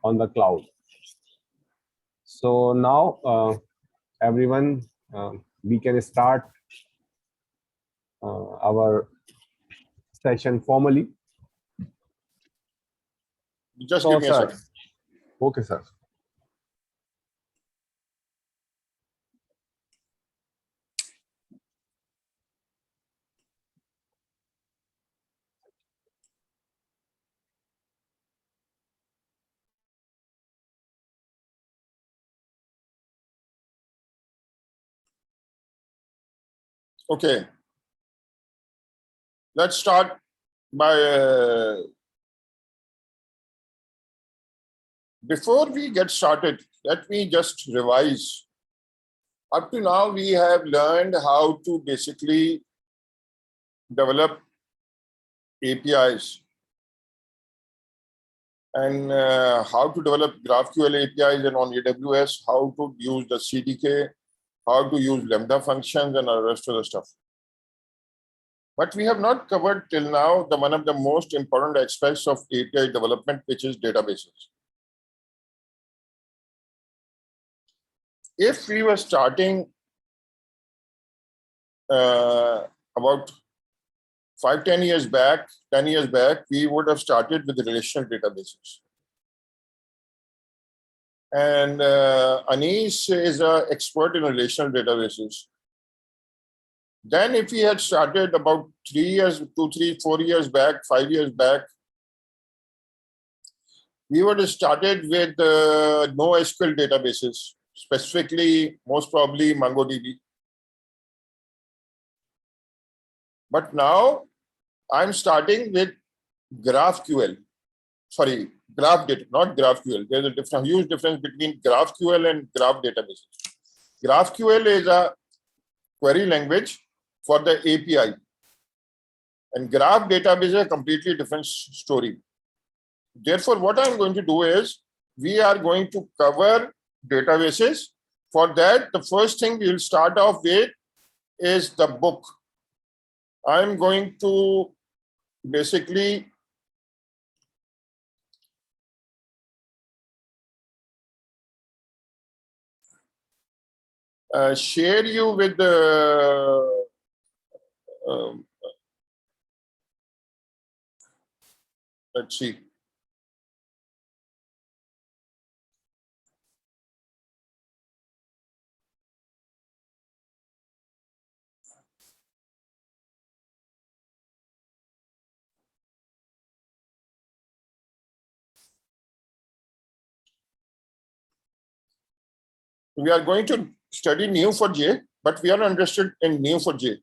on the cloud. So now, everyone, we can start our session formally. Just give me a second. Okay, sir. Okay. Let's start by before we get started, let me just revise. Up to now, we have learned how to basically develop APIs and how to develop GraphQL APIs and on AWS, how to use the CDK, how to use Lambda functions and the rest of the stuff. But we have not covered till now one of the most important aspects of API development, which is databases. If we were starting about 5-10 years back, 10 years back, we would have started with relational databases. And Anish is an expert in relational databases. Then if we had started about 3 years, 2, 3, 4 years back, 5 years back, we would have started with NoSQL databases, specifically, most probably MongoDB. But now I'm starting with GraphQL. Sorry, Graph data, not GraphQL. There's a huge difference between GraphQL and Graph databases. GraphQL is a query language for the API. And Graph database is a completely different story. Therefore, what I'm going to do is, we are going to cover databases. For that, the first thing we will start off with is the book. I'm going to basically share you with the let's see. We are going to study Neo4j, but we are not interested in Neo4j.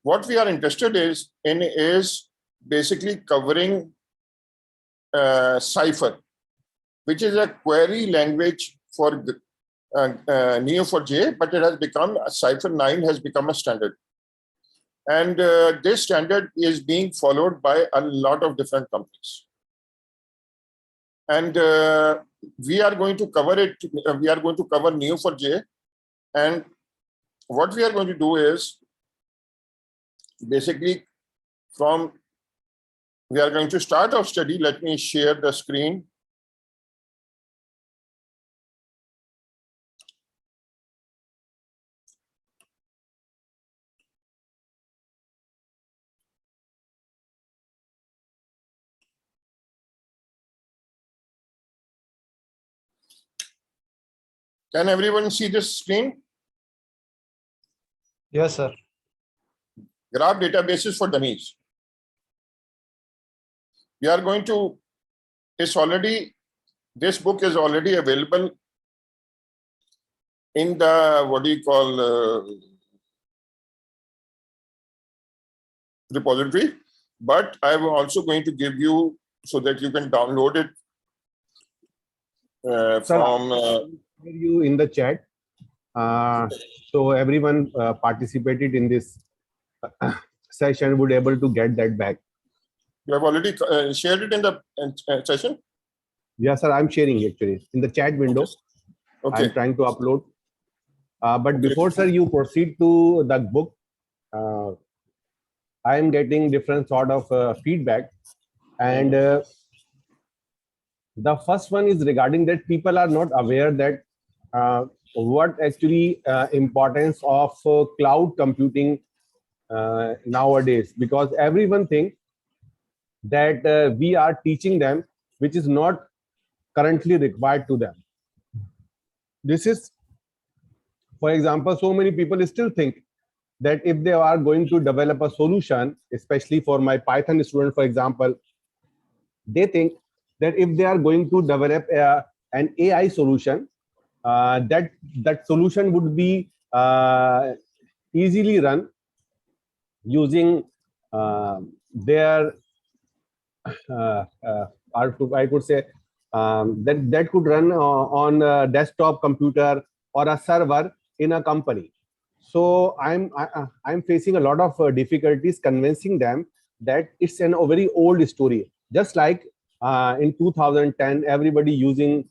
What we are interested in is basically covering Cypher, which is a query language for Neo4j, but it has become, Cypher 9 has become a standard. And this standard is being followed by a lot of different companies. And we are going to cover it. We are going to cover Neo4j. And what we are going to do is basically we are going to start our study. Let me share the screen. Can everyone see this screen? Yes, sir. Graph databases for dummies. We are going to, this book is already available in the, what do you call, repository, but I am also going to give you so that you can download it from you in the chat. So everyone participated in this session would able to get that back. You have already shared it in the session? Yes, sir. I'm sharing actually in the chat window. Okay. I'm trying to upload. But before, sir, you proceed to the book, I am getting different sort of feedback, and The first one is regarding that people are not aware that what actually importance of cloud computing nowadays, because everyone think that we are teaching them, which is not currently required to them. This is, for example, so many people still think that if they are going to develop a solution, especially for my Python student, for example, they think that if they are going to develop an AI solution, that solution would be easily run using their I could say that could run on a desktop computer or a server in a company. So I'm facing a lot of difficulties convincing them that it's a very old story. Just like in 2010, everybody using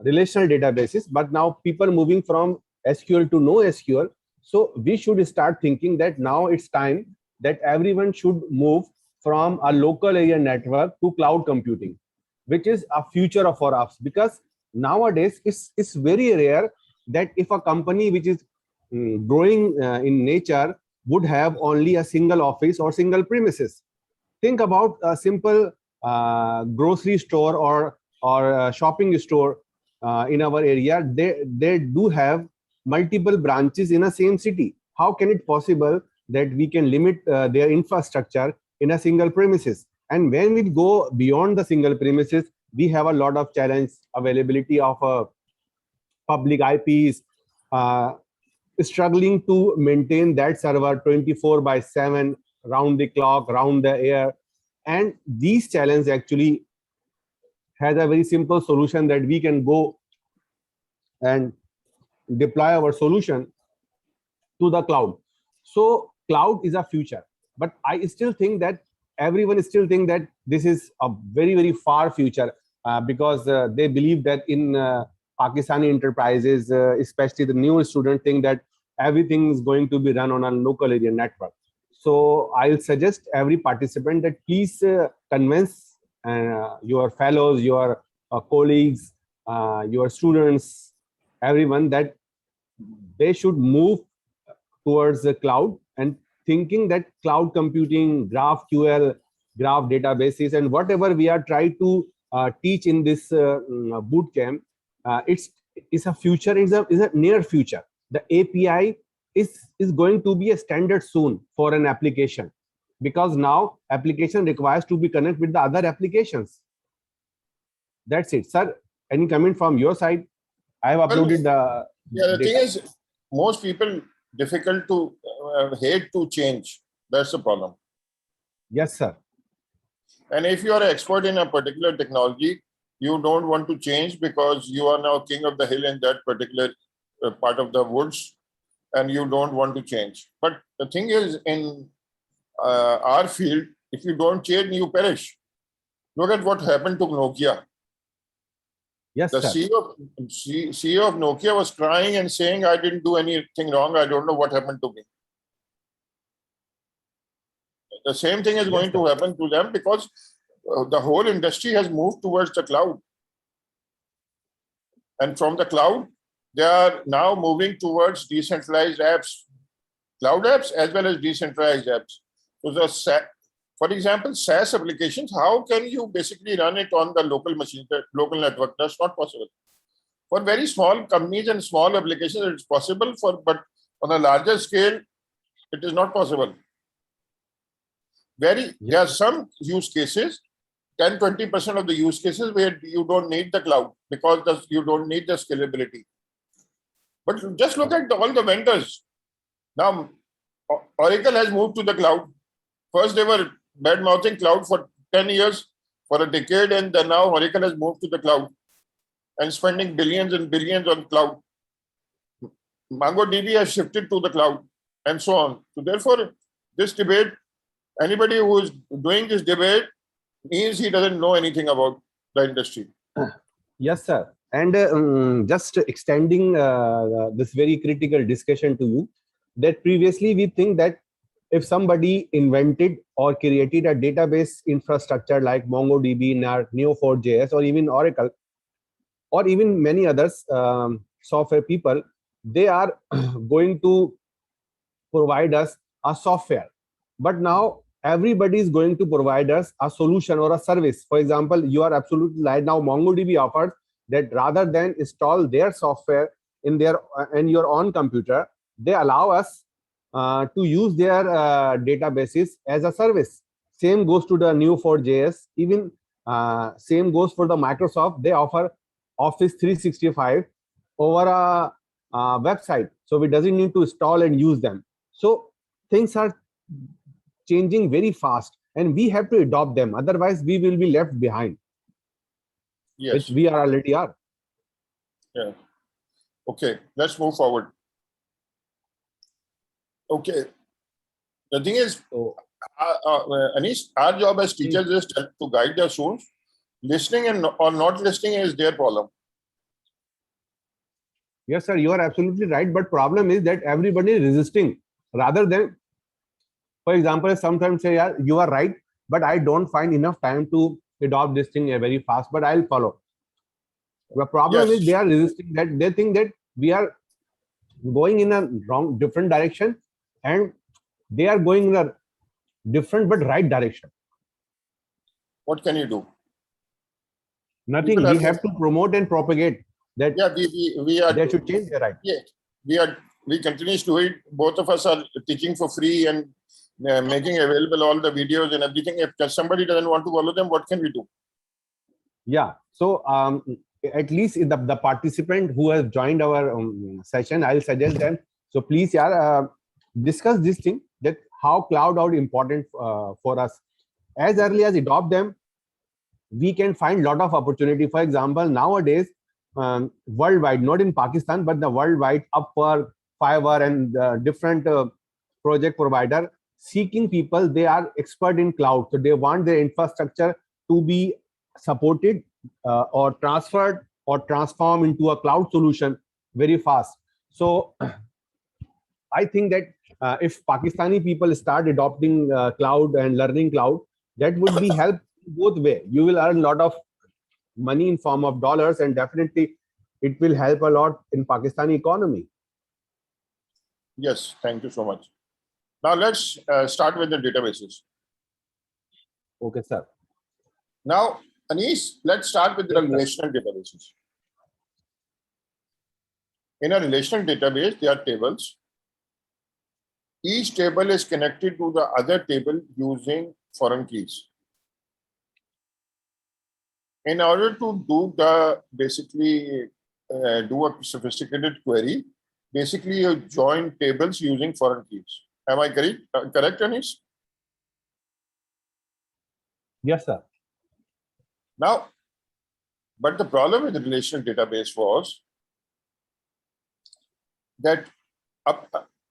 relational databases, but now people moving from SQL to no SQL. So we should start thinking that now it's time that everyone should move from a local area network to cloud computing, which is a future for us, because nowadays it's very rare that if a company which is growing in nature would have only a single office or single premises. Think about a simple grocery store or shopping store in our area. They do have multiple branches in a same city. How can it possible that we can limit their infrastructure in a single premises? And when we go beyond the single premises, we have a lot of challenge, availability of public IPs, struggling to maintain that server 24/7, round the clock, round the air. And these challenges actually has a very simple solution, that we can go and deploy our solution to the cloud. So cloud is a future, but I still think that everyone still think that this is a very far future, because they believe that in Pakistani enterprises, especially the newer student, think that everything is going to be run on a local area network. So I'll suggest every participant that please convince your fellows, your colleagues, your students, everyone, that they should move towards the cloud, and thinking that cloud computing, GraphQL, graph databases, and whatever we are trying to teach in this boot camp, it's a future, is a near future. The API is going to be a standard soon for an application, because now application requires to be connected with the other applications. That's it, sir. Any comment from your side? I have uploaded the the thing is, most people difficult to hate to change. That's the problem. Yes, sir. And if you are an expert in a particular technology, you don't want to change because you are now king of the hill in that particular part of the woods, and you don't want to change. But the thing is, in our field, if you don't change, you perish. Look at what happened to Nokia. Yes, the sir. CEO of Nokia was crying and saying, I didn't do anything wrong. I don't know what happened to me. The same thing is going to happen to them, because the whole industry has moved towards the cloud. And from the cloud, they are now moving towards decentralized apps, cloud apps as well as decentralized apps. So for example, SaaS applications, how can you basically run it on the local machine, the local network? That's not possible. For very small companies and small applications, it's possible, but on a larger scale, it is not possible. There are some use cases, 10-20% of the use cases where you don't need the cloud because you don't need the scalability. But just look at all the vendors. Now, Oracle has moved to the cloud. First, they were bad-mouthing cloud for 10 years, for a decade, and then now Oracle has moved to the cloud and spending billions and billions on cloud. MongoDB has shifted to the cloud, and so on. So therefore, this debate, anybody who is doing this debate means he doesn't know anything about the industry. Yes, sir. And just extending this very critical discussion to you, that previously we think that if somebody invented or created a database infrastructure like MongoDB, Neo4j, or even Oracle, or even many others software people, they are going to provide us a software. But now everybody is going to provide us a solution or a service. For example, you are absolutely right. Now MongoDB offers that rather than install their software in your own computer, they allow us to use their databases as a service. Same goes to the Neo4j. Even same goes for the Microsoft. They offer Office 365 over a website, so we doesn't need to install and use them. So things are changing very fast, and we have to adopt them. Otherwise, we will be left behind, which Yes. we are already are. Yeah. Okay, let's move forward. Okay. The thing is, So, Anish, our job as teachers is to guide the students. Listening or not listening is their problem. yes, sir, you are absolutely right. But problem is that everybody is resisting rather than, for example, sometimes say, yeah, you are right, but I don't find enough time to adopt this thing very fast, but I'll follow. The problem Yes. is they are resisting that. They think that we are going in a different direction, and they are going in a different but right direction. What can you do? Nothing. People We have have to promote and propagate that Yeah, we are. they should change their right. Yeah, we continue to do it. Both of us are teaching for free and making available all the videos and everything. If somebody doesn't want to follow them, what can we do? Yeah. So at least the participant who has joined our session, I'll suggest them. So please, yeah, discuss this thing, that how cloud are important for us. As early as adopt them, we can find lot of opportunity. For example, nowadays, worldwide, not in Pakistan, but the worldwide, Upwork, Fiverr, and different project provider seeking people. They are expert in cloud, so they want their infrastructure to be supported or transferred or transformed into a cloud solution very fast. So I think that if Pakistani people start adopting cloud and learning cloud, that would be help both way. You will earn a lot of money in form of dollars, and definitely it will help a lot in Pakistani economy. Yes, thank you so much. Now let's start with the databases. Okay, sir. Now, Anish, let's start with the relational databases. In a relational database, there are tables. Each table is connected to the other table using foreign keys. In order to do the basically do a sophisticated query, basically you join tables using foreign keys. Am I correct, Anish? Yes, sir. Now, but the problem with the relational database was that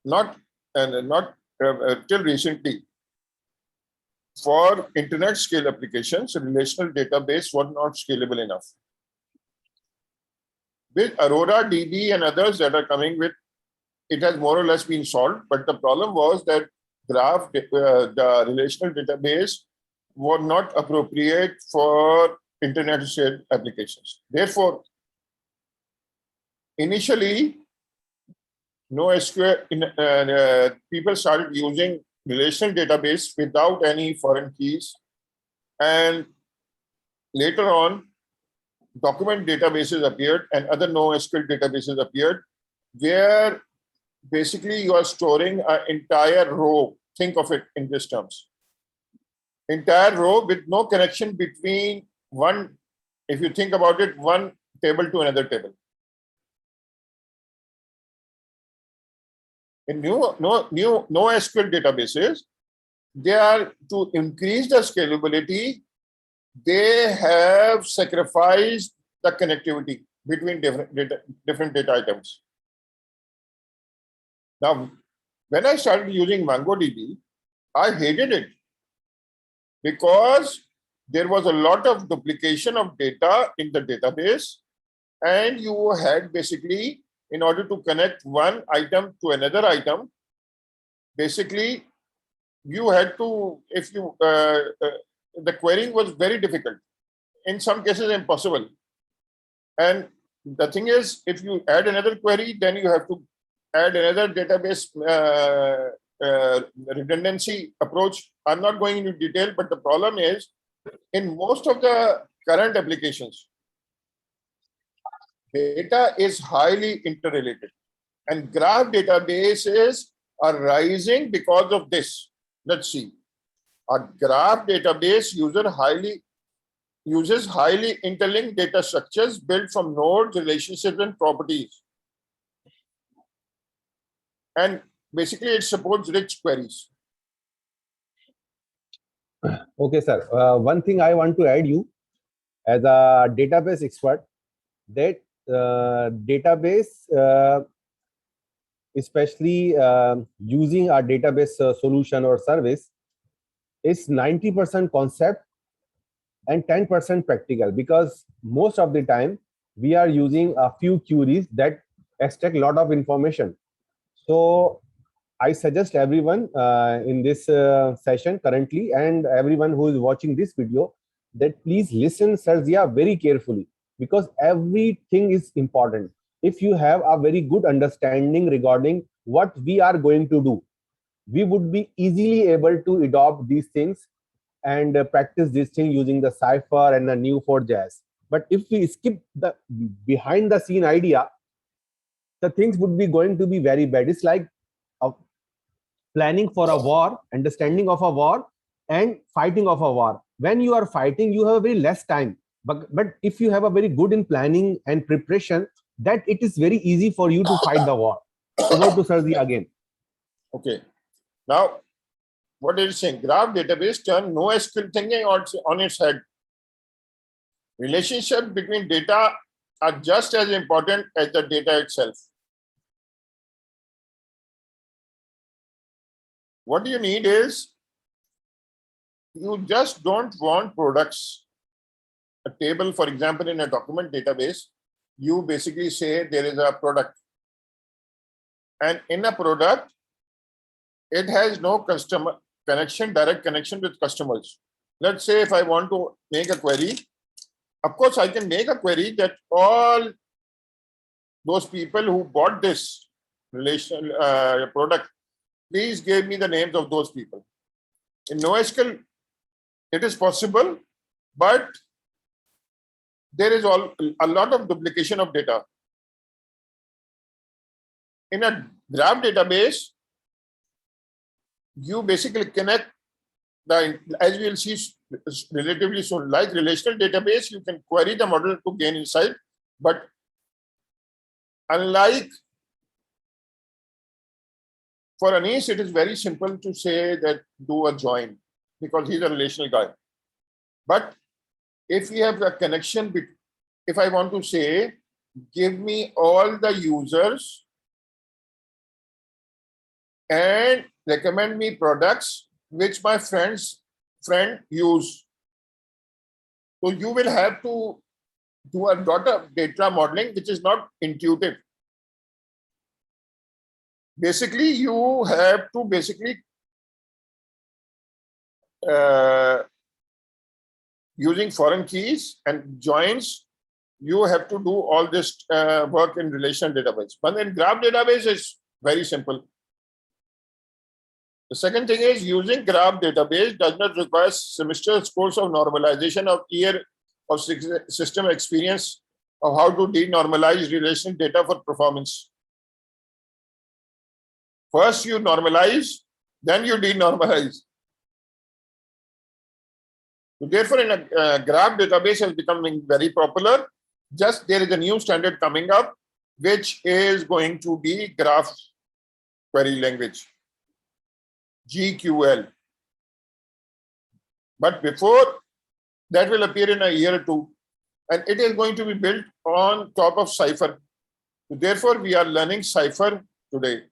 not till recently, for internet scale applications, a relational database was not scalable enough. With Aurora DB and others that are coming with, it has more or less been solved. But the problem was that the relational database was not appropriate for internet scale applications. Therefore, initially, NoSQL, people started using relational database without any foreign keys. And later on, document databases appeared and other NoSQL databases appeared, where basically you are storing an entire row. Think of it in these terms. Entire row with no connection between one, if you think about it, one table to another table. In NoSQL databases, they are to increase the scalability. They have sacrificed the connectivity between different data items. Now, when I started using MongoDB, I hated it because there was a lot of duplication of data in the database, and you had basically, in order to connect one item to another item, basically you had to, if you, the querying was very difficult, in some cases impossible. And the thing is, if you add another query, then you have to add another database redundancy approach. I'm not going into detail, but the problem is, in most of the current applications, data is highly interrelated, and graph databases are rising because of this. Let's see. A graph database uses highly interlinked data structures built from nodes, relationships, and properties. And basically, it supports rich queries. Okay, sir. One thing I want to add you as a database expert, that database, especially using a database solution or service, is 90% concept and 10% practical, because most of the time we are using a few queries that extract a lot of information. So I suggest everyone in this session currently, and everyone who is watching this video, that please listen Sarzia very carefully, because everything is important. If you have a very good understanding regarding what we are going to do, we would be easily able to adopt these things and practice this thing using the Cypher and the Neo4j. But if we skip the behind the scene idea, the things would be going to be very bad. It's like planning for a war, understanding of a war, and fighting of a war. When you are fighting, you have very less time. But if you have a very good in planning and preparation, that it is very easy for you to fight the war. Over to Sarzi again. Okay. Now, what is it saying? Graph database turn NoSQL thinking on its head. Relationships between data are just as important as the data itself. What you need is, you just don't want products. A table, for example, in a document database, you basically say there is a product. And in a product, it has no customer connection, direct connection with customers. Let's say if I want to make a query, of course, I can make a query that all those people who bought this product, please give me the names of those people. In NoSQL, it is possible, but there is a lot of duplication of data. In a graph database, you basically connect as we will see relatively soon, like relational database, you can query the model to gain insight. But unlike for Anish, it is very simple to say that do a join, because he's a relational guy. But if we have a connection, if I want to say, give me all the users and recommend me products which my friend use. So you will have to do a lot of data modeling, which is not intuitive. Basically, you have to using foreign keys and joins, you have to do all this work in relational database. But in graph database, it's very simple. The second thing is, using graph database does not require semester's course of normalization of year of system experience of how to denormalize relational data for performance. First you normalize, then you denormalize. So therefore, in a graph database is becoming very popular. Just there is a new standard coming up, which is going to be graph query language, GQL. But before that will appear in a year or two, and it is going to be built on top of Cypher. So therefore, we are learning Cypher today.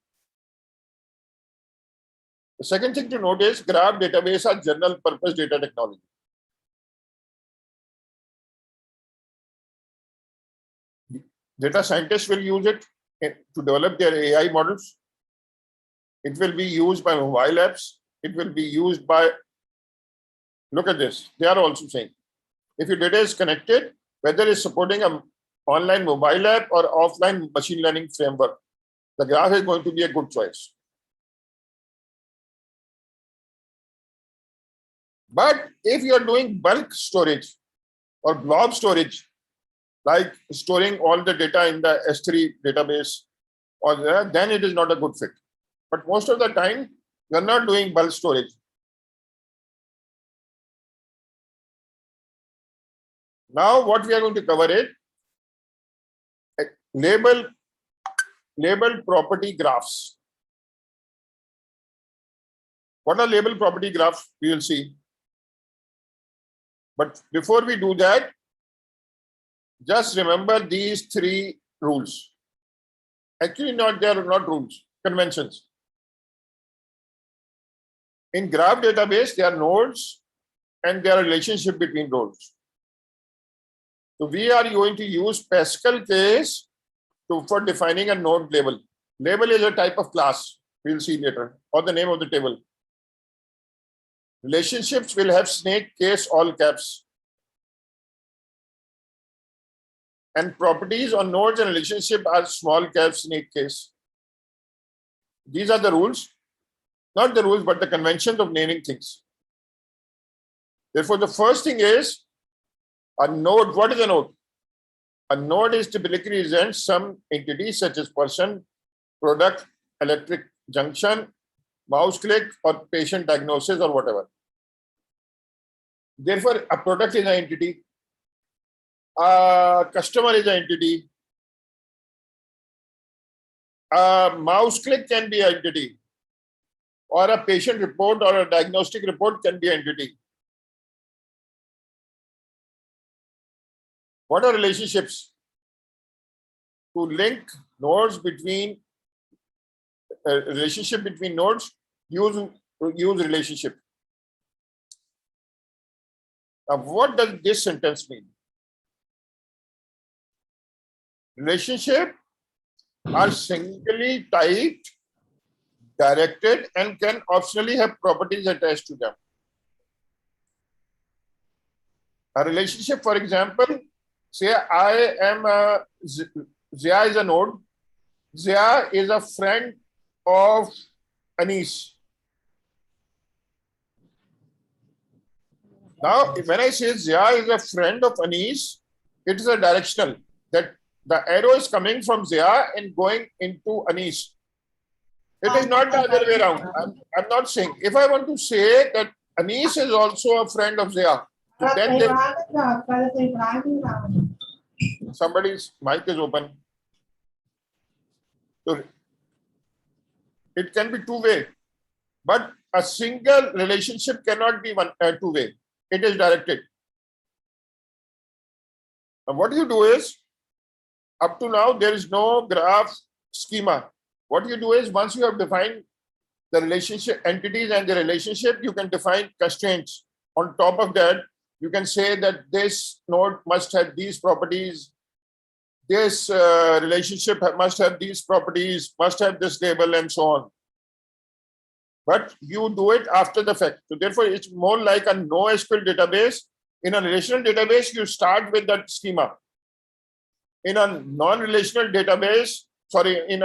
The second thing to note is, graph database are general purpose data technology. Data scientists will use it to develop their AI models. It will be used by mobile apps. it will be used by, look at this, they are also saying, if your data is connected, whether it's supporting an online mobile app or offline machine learning framework, the graph is going to be a good choice. But if you are doing bulk storage or blob storage, like storing all the data in the S3 database, or then it is not a good fit. But most of the time, you are not doing bulk storage. Now, what we are going to cover is labeled property graphs. What are labeled property graphs? We will see. But before we do that, just remember these three rules. Actually, they are not rules, conventions. In graph database, there are nodes and there are relationship between nodes. So we are going to use Pascal case for defining a node label. Label is a type of class, we'll see later, or the name of the table. Relationships will have snake case, all caps. And properties on nodes and relationship are small cap, snake case. These are the rules, not the rules, but the conventions of naming things. Therefore, the first thing is a node. What is a node? A node is typically represents some entity such as person, product, electric junction, mouse click, or patient diagnosis, or whatever. Therefore, a product is an entity, a customer is an entity, a mouse click can be an entity, or a patient report or a diagnostic report can be an entity. What are relationships? To link nodes between relationship between nodes, use relationship. Now, what does this sentence mean? Relationship are singly typed, directed, and can optionally have properties attached to them. A relationship, for example, say I am a Zia is a node. Zia is a friend of Anis. Now, when I say Zia is a friend of Anis, it is a directional, that the arrow is coming from Zia and going into Anis. It is not the other way around. I'm not saying. If I want to say that Anis is also a friend of Zia, then somebody's mic is open. So it can be two-way, but a single relationship cannot be two-way. It is directed. Now, what you do is, up to now, there is no graph schema. What you do is, once you have defined the relationship entities and the relationship, you can define constraints. On top of that, you can say that this node must have these properties. This relationship must have these properties, must have this label, and so on. But you do it after the fact. So therefore, it's more like a NoSQL database. In a relational database, you start with that schema. In a non-relational database, sorry, it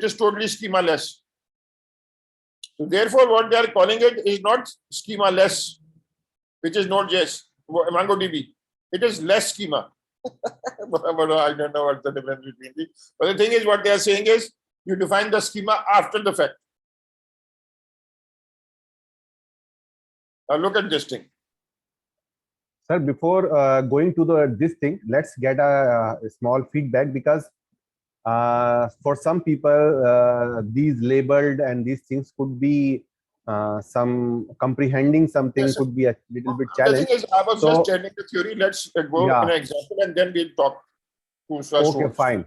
is totally schema-less. So therefore, what they are calling it is not schema-less, which is Node.js, MongoDB. It is less schema. But I don't know what the difference between these. But the thing is, what they are saying is, you define the schema after the fact. Now look at this thing. Sir, before going to this thing, let's get a small feedback, because for some people, these labeled and these things could be some comprehending something, Yes, could be a little bit the challenged. thing is, I was just telling the theory. Let's go an example and then we'll talk to students. Okay, fine.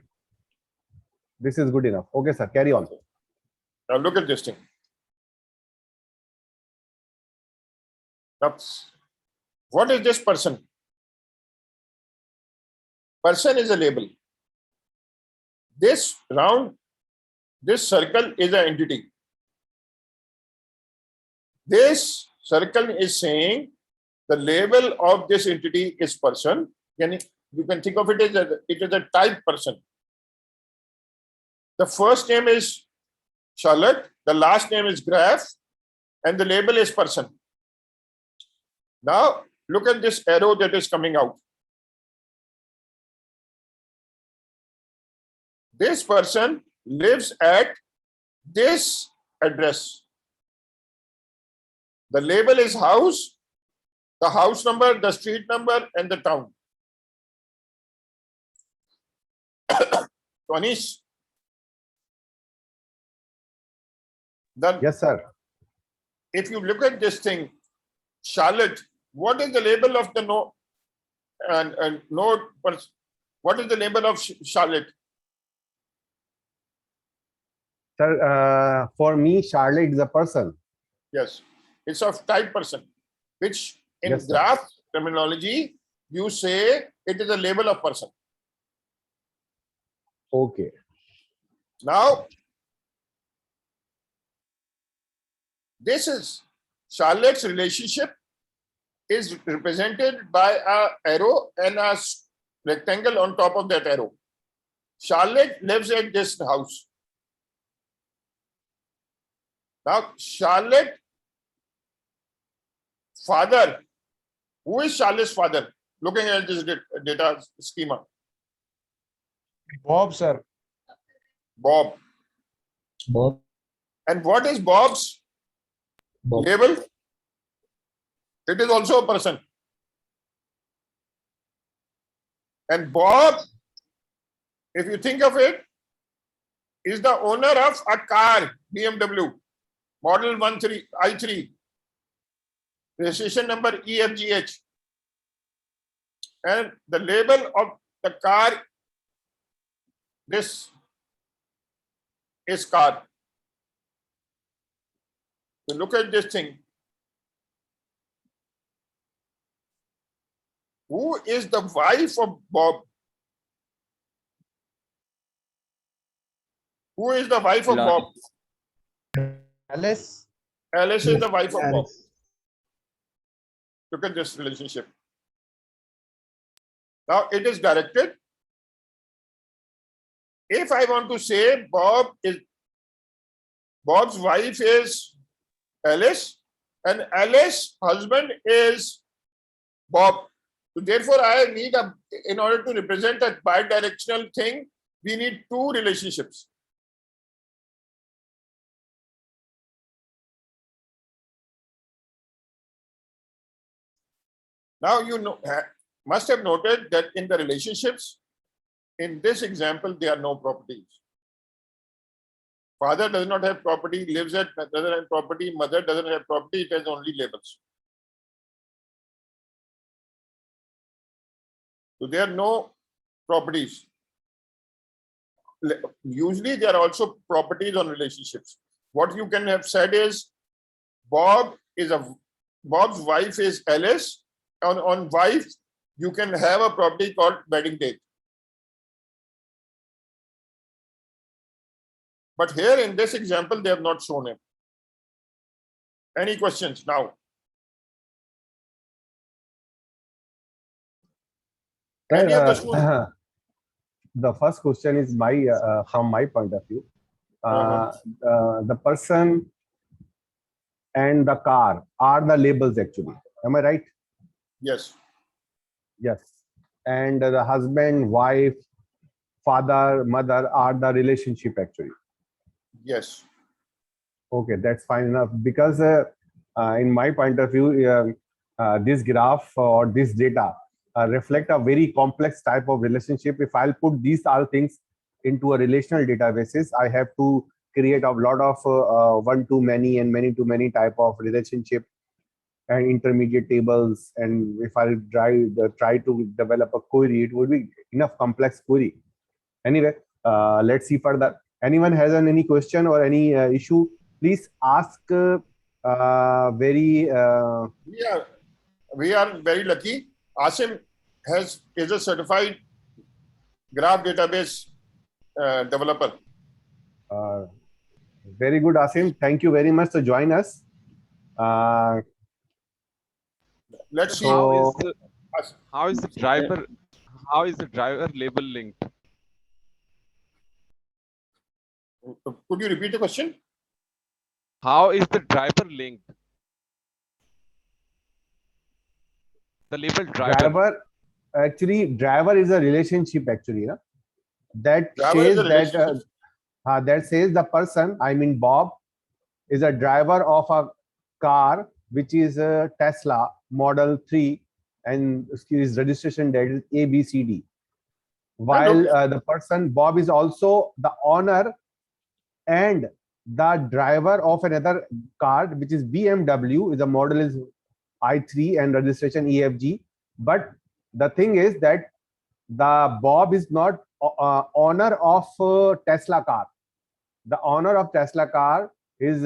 This is good enough. Okay, sir, carry on. Now look at this thing. Now, what is this person? Person is a label. This round, this circle is an entity. This circle is saying the label of this entity is person. You can think of it as it is a type person. The first name is Charlotte, the last name is Graf, and the label is person. Now look at this arrow that is coming out. This person lives at this address. The label is house, the house number, the street number, and the town. Anish, Yes, sir. if you look at this thing, Charlotte, what is the label of the node? And node, what is the label of Charlotte? Sir, for me, Charlotte is a person. Yes, it's of type person, which in Yes, sir. graph terminology, you say it is a label of person. Okay. Now, this is Charlotte's relationship is represented by a arrow and a rectangle on top of that arrow. Charlotte lives at this house. Now, Charlotte father, who is Charlotte's father? Looking at this data schema. Bob, sir. Bob. Bob. And what is Bob's Bob. label? It is also a person. And Bob, if you think of it, is the owner of a car, BMW, model 13 i3, registration number EFGH. And the label of the car, this is car. So look at this thing. Who is the wife of Bob? Who is the wife of Bob? Alice. Alice is the wife of Bob. Alice. Look at this relationship. Now it is directed. If I want to say Bob's wife is Alice and Alice's husband is Bob. So therefore, I need in order to represent a bidirectional thing, we need two relationships. Now you must have noted that in the relationships, in this example, there are no properties. Father does not have property, lives at, doesn't have property, mother doesn't have property, it has only labels. So there are no properties. Usually there are also properties on relationships. What you can have said is Bob's wife is Alice. On wife, you can have a property called wedding date. But here in this example, they have not shown it. Any questions now? Any of the students? The first question is from my point of view. The person and the car are the labels actually. Am I right? Yes. Yes. And the husband, wife, father, mother are the relationship actually. Yes. Okay, that's fine enough because in my point of view, this graph or this data reflect a very complex type of relationship. If I'll put these all things into a relational databases, I have to create a lot of one-to-many and many-to-many type of relationship and intermediate tables. And if I try to develop a query, it would be enough complex query. Anyway, let's see further. Anyone has any question or any issue, please ask. We are very lucky. Asim is a certified graph database developer. Very good, Asim. Thank you very much to join us. Uh, Let's see. So- How is the driver label linked? Could you repeat the question? How is the driver linked? The label driver. driver is a relationship actually, na? That Driver is says a that relationship. that says the person, I mean Bob, is a driver of a car which is a Tesla Model 3 and his registration date is ABCD. While the person Bob is also the owner and the driver of another car which is BMW, is the model is I3 and registration EFG. But the thing is that the Bob is not owner of Tesla car. The owner of Tesla car is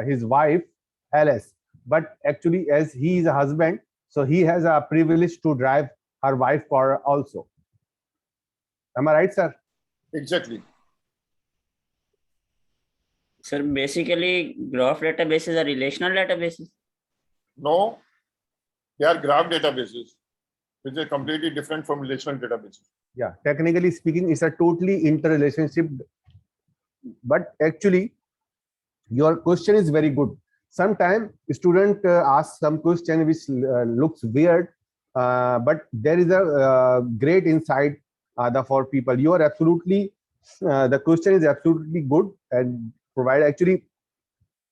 his wife Alice. But actually, as he is a husband, so he has a privilege to drive her wife car also. Am I right, sir? Exactly. Sir, basically, graph database is a relational database. No, they are graph databases, which are completely different from relational databases. Yeah, technically speaking, it's a totally interrelationship. But actually, your question is very good. Sometimes student asks some question which looks weird, but there is a great insight for people. You are absolutely, the question is absolutely good and provide actually,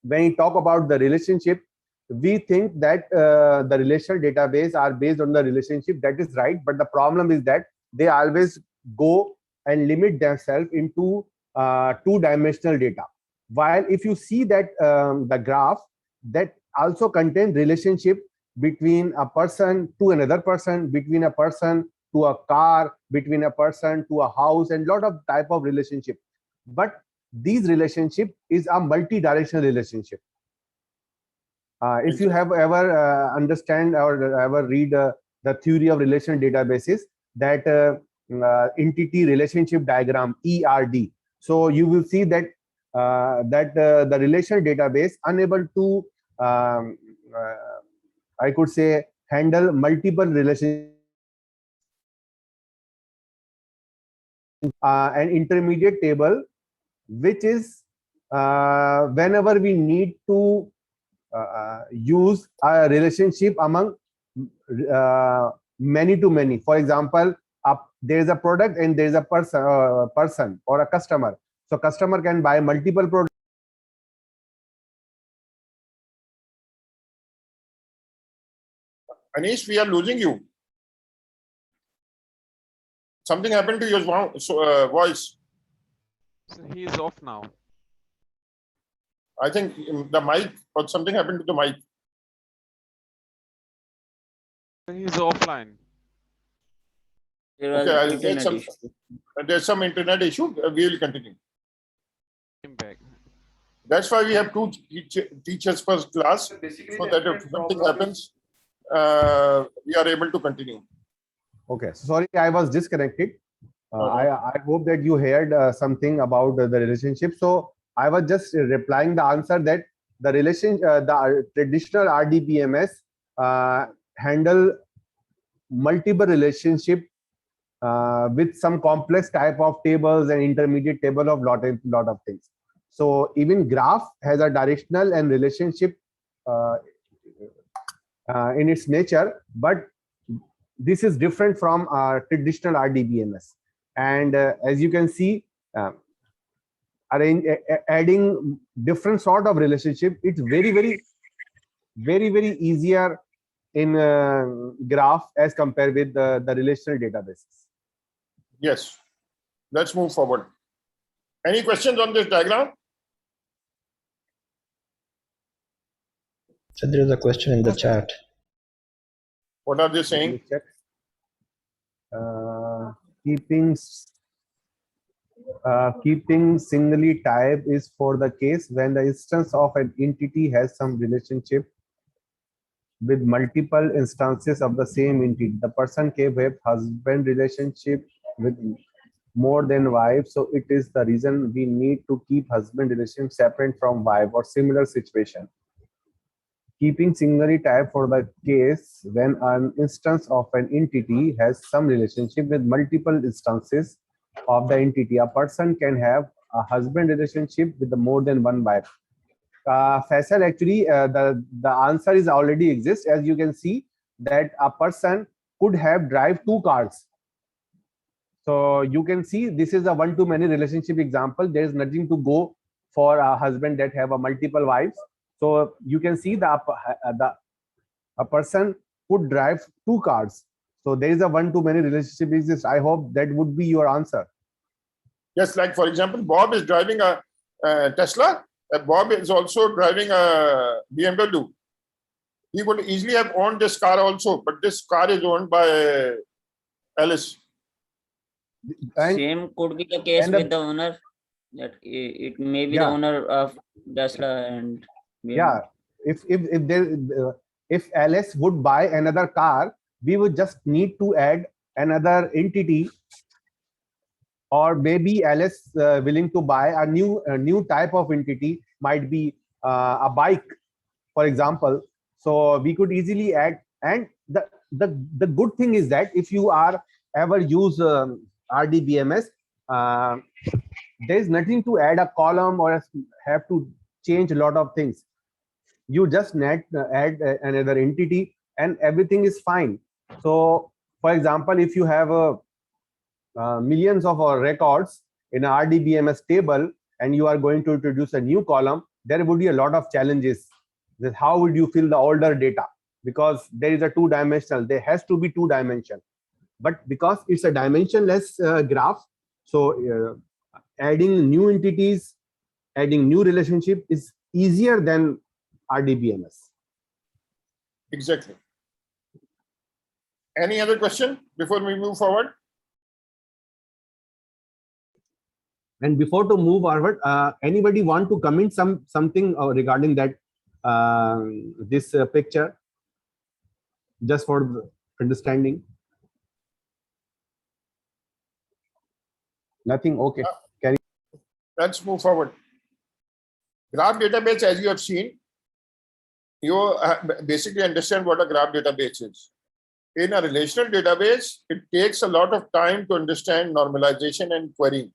when you talk about the relationship, we think that the relational database are based on the relationship. That is right. But the problem is that they always go and limit themselves into two-dimensional data. While if you see that the graph that also contains relationship between a person to another person, between a person to a car, between a person to a house, and lot of type of relationship. But these relationship is a multi-directional relationship. If you have ever understand or ever read the theory of relational databases, that entity relationship diagram, ERD. So you will see that the relational database unable to I could say handle multiple relationships. An intermediate table, which is whenever we need to use a relationship among many to many. For example, there is a product and there is a person or a customer. So customer can buy multiple products. Anish, we are losing you. Something happened to your voice. So he is off now. I think the mic or something happened to the mic. He is offline. There was Okay, I'll get internet some. issue. There's some internet issue. We will continue. Came back. That's why we have two teachers per class, so that if something happens, we are able to continue. Okay, sorry, I was disconnected. I hope that you heard something about the relationship. So I was just replying the answer that the the traditional RDBMS handle multiple relationship with some complex type of tables and intermediate table of lot of things. So even graph has a directional and relationship in its nature, but this is different from traditional RDBMS. And as you can see, adding different sort of relationship, it's very easier in graph as compared with the relational databases. Yes. Let's move forward. Any questions on this diagram? So there is a question in the chat. What are they Let saying? me check. Keeping singly type is for the case when the instance of an entity has some relationship with multiple instances of the same entity. The person can have husband relationship with more than wife, so it is the reason we need to keep husband relationship separate from wife or similar situation. keeping singularly type for the case when an instance of an entity has some relationship with multiple instances of the entity. A person can have a husband relationship with the more than one wife. Faisal, actually, the answer is already exists. As you can see, that a person could have drive two cars. So you can see this is a one-to-many relationship example. There is nothing to go for a husband that have a multiple wives. So you can see a person could drive two cars. So there is a one-to-many relationship exists. I hope that would be your answer. Just like, for example, Bob is driving a Tesla. Bob is also driving a BMW. He would easily have owned this car also, but this car is owned by Alice. And Same could be the case and the- with the owner, that it may be the Yeah. owner of Tesla and yeah, if Alice would buy another car, we would just need to add another entity, or maybe Alice willing to buy a new type of entity, might be a bike, for example. So we could easily add. And the good thing is that if you are ever use RDBMS, there is nothing to add a column or have to change a lot of things. You just add another entity and everything is fine. So for example, if you have millions of records in a RDBMS table and you are going to introduce a new column, there would be a lot of challenges. That how would you fill the older data? Because there is a two-dimensional, there has to be two-dimension. But because it's a dimensionless graph, so adding new entities, adding new relationship is easier than RDBMS. Exactly. Any other question before we move forward? And before to move forward, anybody want to comment something regarding that this picture, just for understanding? Nothing. Okay. Let's move forward. Graph database, as you have seen, you basically understand what a graph database is. In a relational database, it takes a lot of time to understand normalization and querying.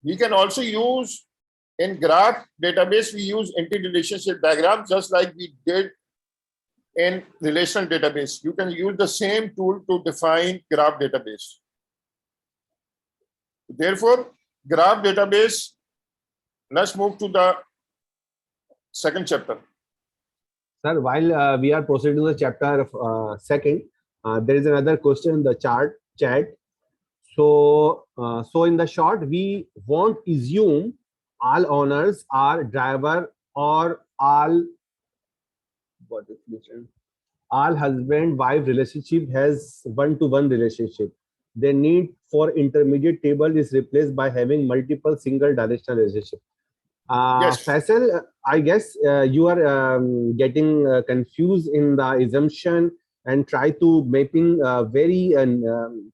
We can also use, in graph database, we use interrelationship diagrams just like we did in relational database. You can use the same tool to define graph database. Therefore, graph database, let's move to the second chapter. Sir, while we are proceeding to the chapter second, there is another question in the chat. So, so in the short, we won't assume all owners are driver or all husband-wife relationship has one-to-one relationship. The need for intermediate table is replaced by having multiple single directional relationship. Yes. Faisal, I guess you are getting confused in the assumption and try to mapping very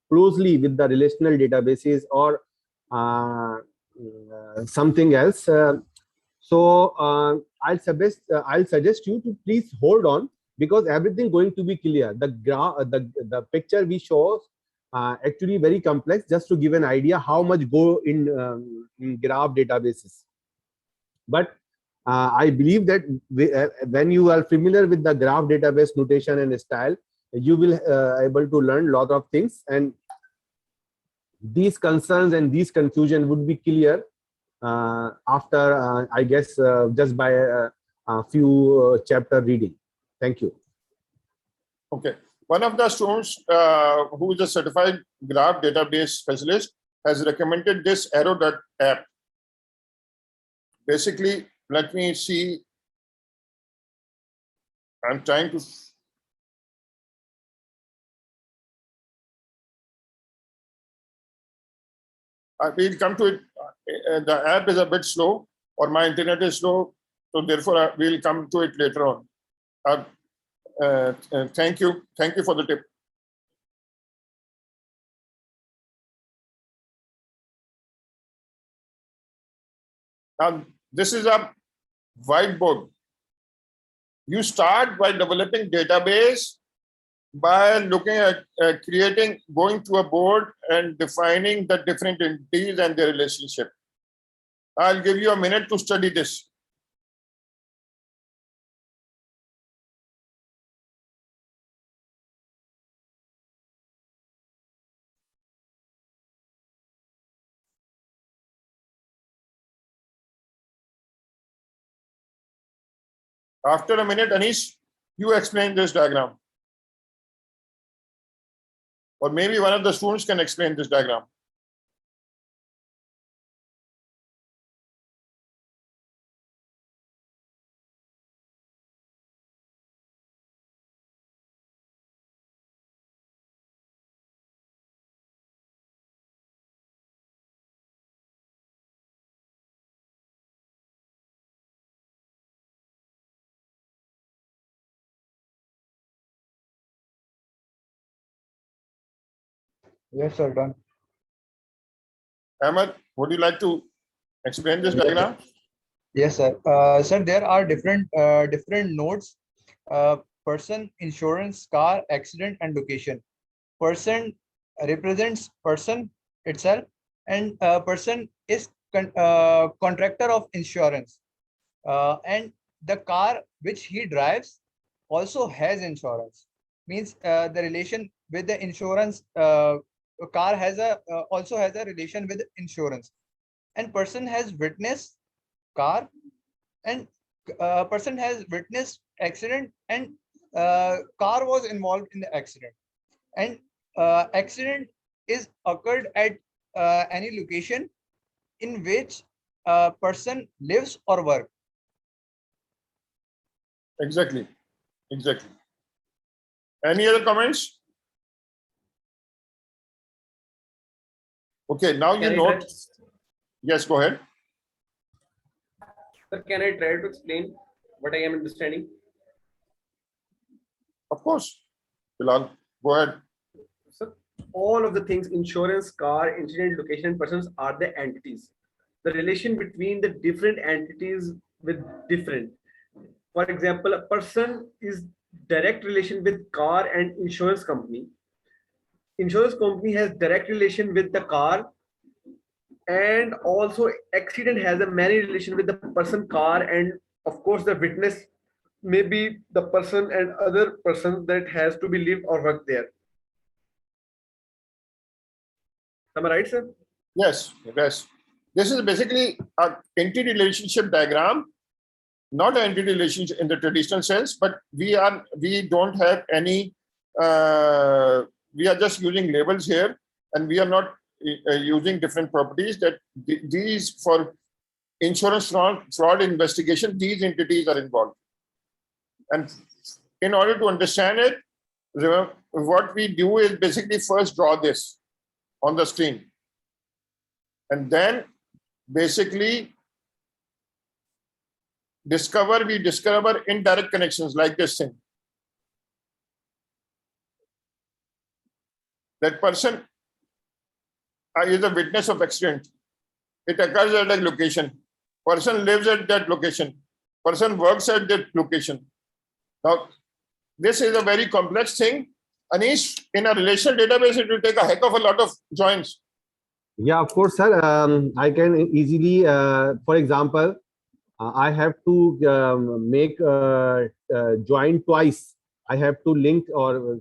closely with the relational databases or something else. So I'll suggest you to please hold on, because everything going to be clear. The picture we show actually very complex. Just to give an idea how much go in graph databases. But I believe that when you are familiar with the graph database notation and style, you will able to learn a lot of things, and these concerns and these confusion would be clear after I guess just by a few chapter reading. Thank you. Okay. One of the students who is a certified graph database specialist has recommended this Arrow app. Basically, let me see. I'm trying to. We'll come to it. The app is a bit slow, or my internet is slow, so therefore we'll come to it later on. Thank you for the tip. Now, this is a whiteboard. You start by developing database by looking at going to a board and defining the different entities and their relationship. I'll give you a minute to study this. After a minute, Anish, you explain this diagram. Or maybe one of the students can explain this diagram. Yes, sir, done. Ahmed, would you like to explain this diagram? Yes, sir. Sir, there are different nodes: person, insurance, car, accident, and location. Person represents person itself, and person is contractor of insurance. And the car which he drives also has insurance. Means the relation with the insurance. Car has a also has a relation with insurance, and person has witnessed car, and person has witnessed accident, and car was involved in the accident, and accident is occurred at any location in which person lives or work. Exactly. Exactly. Any other comments? Okay, now you Can I note. try- Yes, go ahead. Sir, can I try to explain what I am understanding? Of course. Bilal, go ahead. So all of the things, insurance, car, incident, location, persons are the entities. The relation between the different entities with different. For example, a person is direct relation with car and insurance company. Insurance company has direct relation with the car, and also accident has a many relation with the person, car, and of course the witness may be the person and other person that has to be live or work there. Am I right, sir? Yes, yes. This is basically an entity relationship diagram, not an entity relationship in the traditional sense, but we don't have any, we are just using labels here, and we are not using different properties that these for insurance fraud investigation, these entities are involved. And in order to understand it, what we do is basically first draw this on the screen. And then basically we discover indirect connections like this thing. That person is a witness of accident. It occurs at a location. Person lives at that location. Person works at that location. Now, this is a very complex thing. Anish, in a relational database, it will take a heck of a lot of joins. Yeah, of course, sir. I can easily, for example, I have to make join twice. I have to link or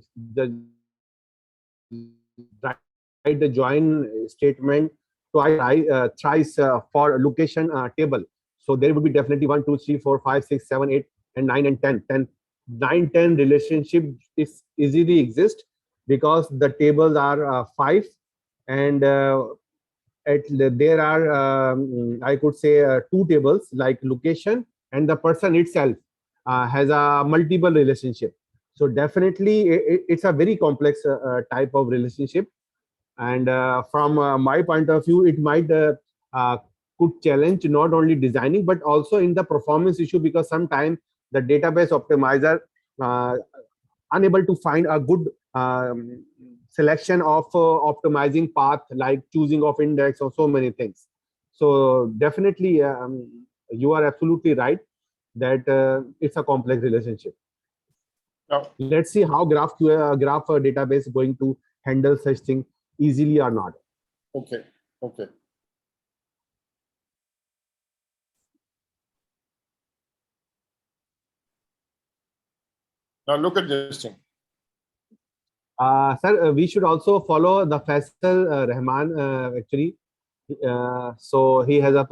write the join statement thrice for location table. So there would be definitely 1, 2, 3, 4, 5, 6, 7, 8, and 9 and 10. 9, 10 relationship is easily exist because the tables are 5, and there are I could say 2 tables like location, and the person itself has a multiple relationship. So definitely it's a very complex type of relationship, and from my point of view, it might could challenge not only designing but also in the performance issue, because sometimes the database optimizer unable to find a good selection of optimizing path, like choosing of index or so many things. So definitely, you are absolutely right that it's a complex relationship. Now, Let's see how graph database is going to handle such thing easily or not. okay, okay. Now look at this thing. Sir, we should also follow the Faisal Rahman actually. So he has a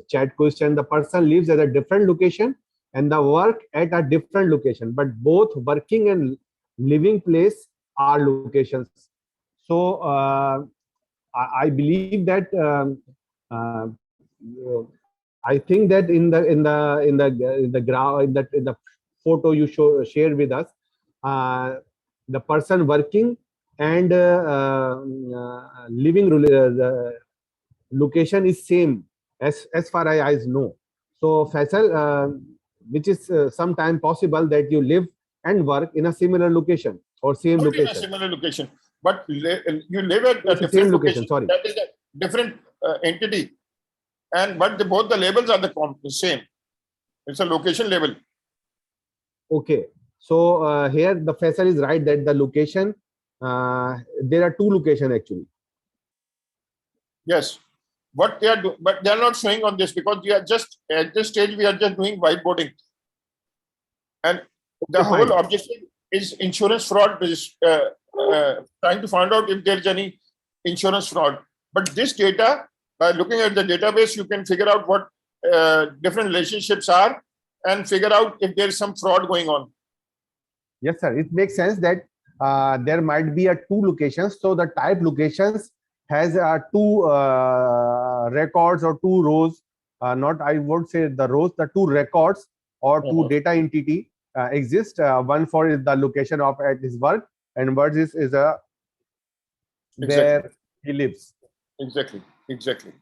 chat question. The person lives at a different location and the work at a different location, but both working and living place are locations. So I believe that uh, I think that in the photo you shared with us, the person working and living the location is same as far as I know. So Faisal, which is sometime possible that you live and work in a similar location or same Not in a location. similar location, but you live at a It's the different same location. location, sorry. That is a different entity, and but both the labels are the same. It's a location label. Okay, so here the Faisal is right that the location, there are two locations actually. Yes. What they are doing, but they are not showing on this because we are just at this stage we are just doing whiteboarding, and the Okay, whole fine. objective is insurance fraud. Trying to find out if there is any insurance fraud. But this data, by looking at the database, you can figure out what different relationships are and figure out if there is some fraud going on. Yes, sir. It makes sense that there might be a two locations. So the type locations has two records or two rows. Not I would say the rows, the two records or two Mhm. data entity exist. One for is the location of at his work, and what is a where he lives. Exactly. Exactly.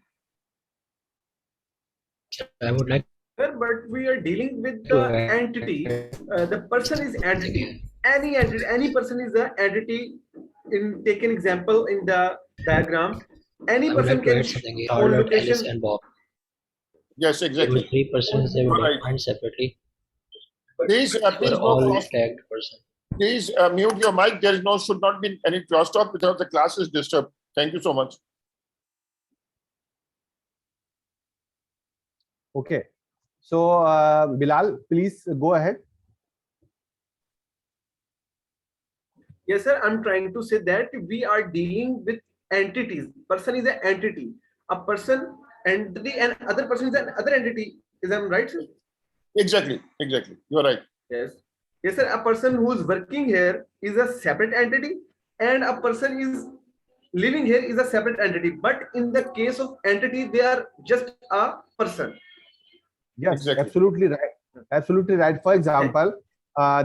I would like Sir, but we are dealing with to the add entity. The person is entity. Any entity, any person is the entity. In take an example in the diagram, any I would person like to can add something here. own Charlotte, Alice, location. and Bob. Yes. There were Exactly. three persons. They You were are right. defined separately, but Please, they were please no all cross. tagged person. Please mute your mic. There is no should not be any crosstalk because the class is disturbed. Thank you so much. Okay. So Bilal, please go ahead. Yes, sir. I'm trying to say that we are dealing with entities. Person is an entity. A person, entity, and other person is another entity. Is that right, sir? Exactly. Exactly. You are right. Yes. Yes, sir. A person who is working here is a separate entity, and a person is living here is a separate entity. But in the case of entity, they are just a person. Yes, Exactly. absolutely right. Absolutely right. For example,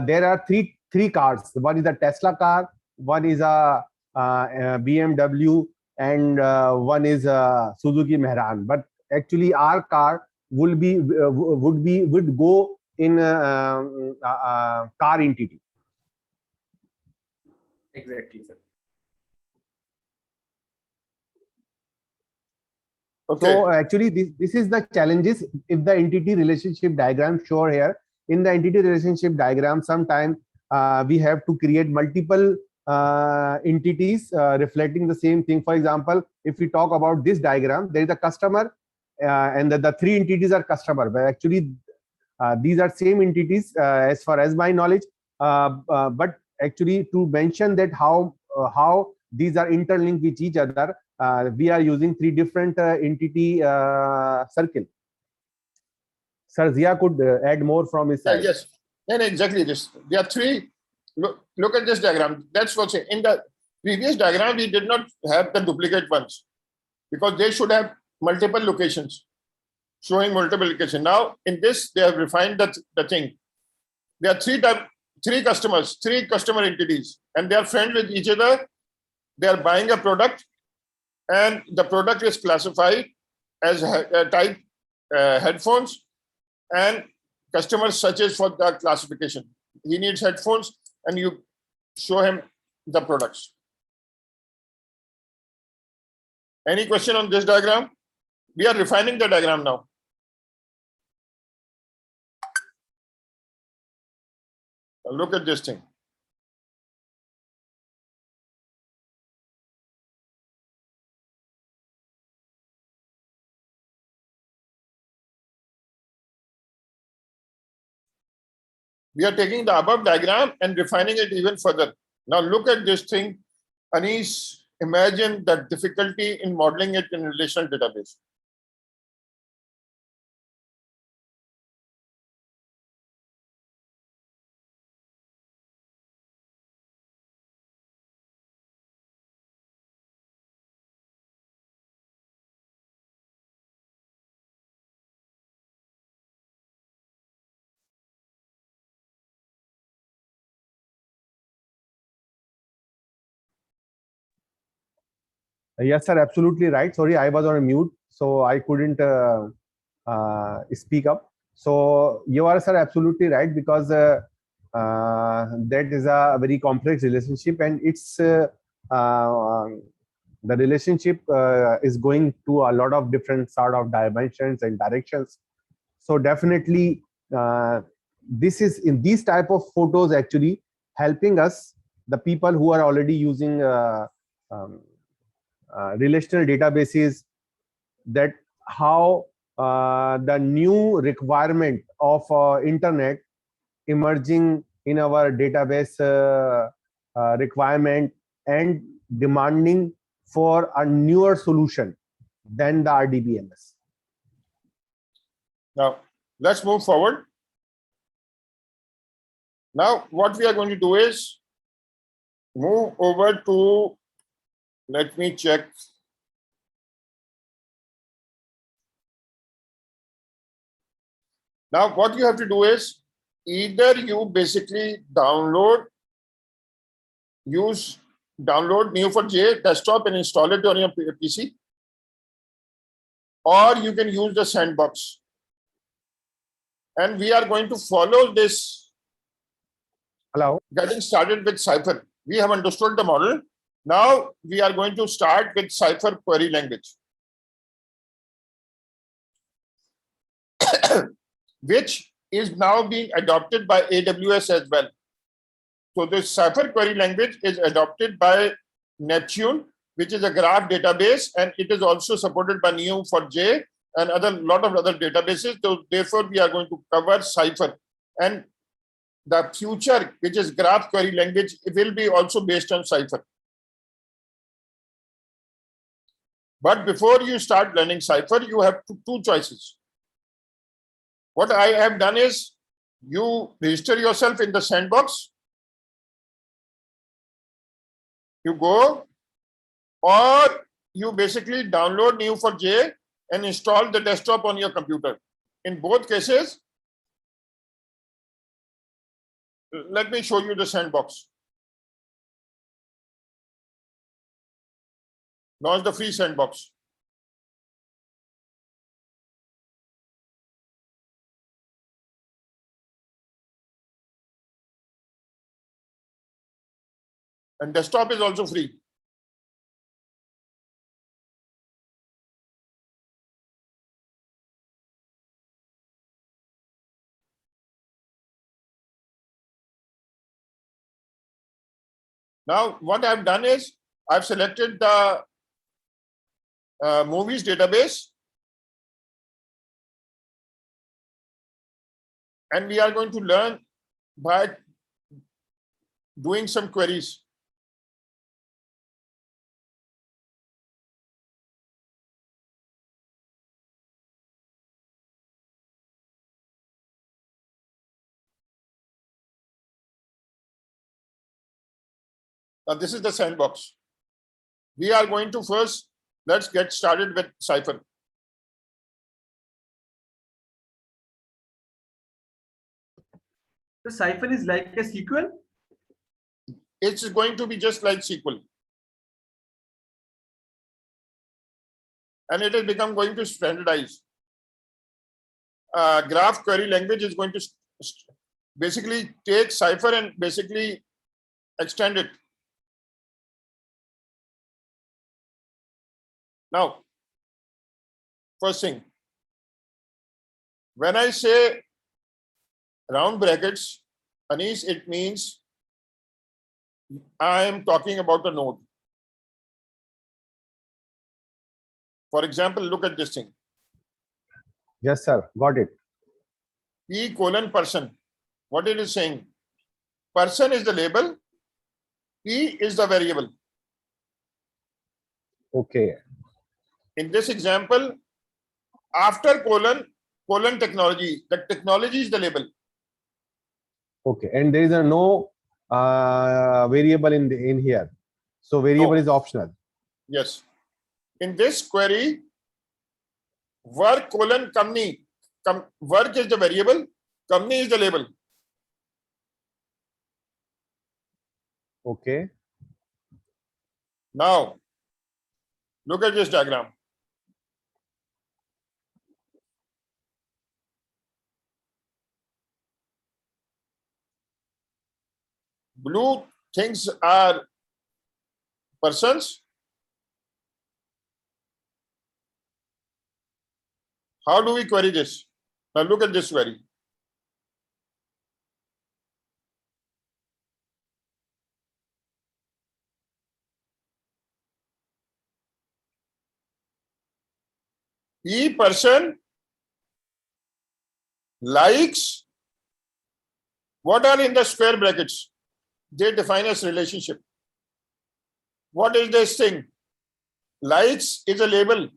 there are three cars. One is a Tesla car, one is a BMW, and one is a Suzuki Mehran. But actually, our car would go in a car entity. Exactly, sir. Okay. So actually, this is the challenges if the entity relationship diagram show here. In the entity relationship diagram, sometime we have to create multiple entities reflecting the same thing. For example, if we talk about this diagram, there is a customer and the three entities are customer. But actually, these are same entities as far as my knowledge. But actually, to mention that how these are interlinked with each other, we are using three different entity circle. Sir Zia could add more from his side. Yes. And exactly this. There are three. Look at this diagram. That's what's in the previous diagram. We did not have the duplicate ones because they should have multiple locations showing multiple locations. Now in this, they have refined the thing. There are three customers, three customer entities, and they are friends with each other. They are buying a product, and the product is classified as type headphones, and customer searches for the classification. He needs headphones, and you show him the products. Any question on this diagram? we are refining the diagram now. Look at this thing. We are taking the above diagram and refining it even further. Now look at this thing. Anish, imagine the difficulty in modeling it in a relational database. Yes, sir, absolutely right. Sorry, I was on a mute, so I couldn't speak up. So you are, sir, absolutely right, because that is a very complex relationship, and it's the relationship is going to a lot of different sort of dimensions and directions. So definitely, this is in these type of photos actually helping us, the people who are already using relational databases, that how the new requirement of internet emerging in our database requirement and demanding for a newer solution than the RDBMS. Now, let's move forward. Now, what we are going to do is move over to, let me check. Now, what you have to do is either you basically download Neo4j desktop and install it on your PC, or you can use the sandbox. And we are going to follow this. Hello. Getting started with Cypher. We have understood the model. Now we are going to start with Cypher query language, which is now being adopted by AWS as well. So this Cypher query language is adopted by Neptune, which is a graph database, and it is also supported by Neo4j and lot of other databases. So therefore, we are going to cover Cypher, and the future, which is graph query language, it will be also based on Cypher. But before you start learning Cypher, you have two choices. What I have done is you register yourself in the sandbox. You go, or you basically download Neo4j and install the desktop on your computer. In both cases, let me show you the sandbox. Now it's the free sandbox. And desktop is also free. Now, what I've done is I've selected the movies database, and we are going to learn by doing some queries. Now, this is the sandbox. We are going to first, let's get started with Cypher. The Cypher is like a SQL. It's going to be just like SQL. And it has become going to standardize. Graph query language is going to basically take Cypher and basically extend it. Now, First thing, when I say round brackets, Anish, it means I am talking about a node. For example, look at this thing. Yes, sir. Got it. P colon person. What it is saying? Person is the label. P is the variable. Okay. In this example, after colon technology, the technology is the label. Okay. And there is a no variable in here. So variable No. is optional. Yes. In this query, work colon company. Work is the variable. Company is the label. Okay. Now, look at this diagram. Blue things are persons. How do we query this? Now look at this query. E person likes, what are in the square brackets? They define as relationship. What is this thing? Likes is a label.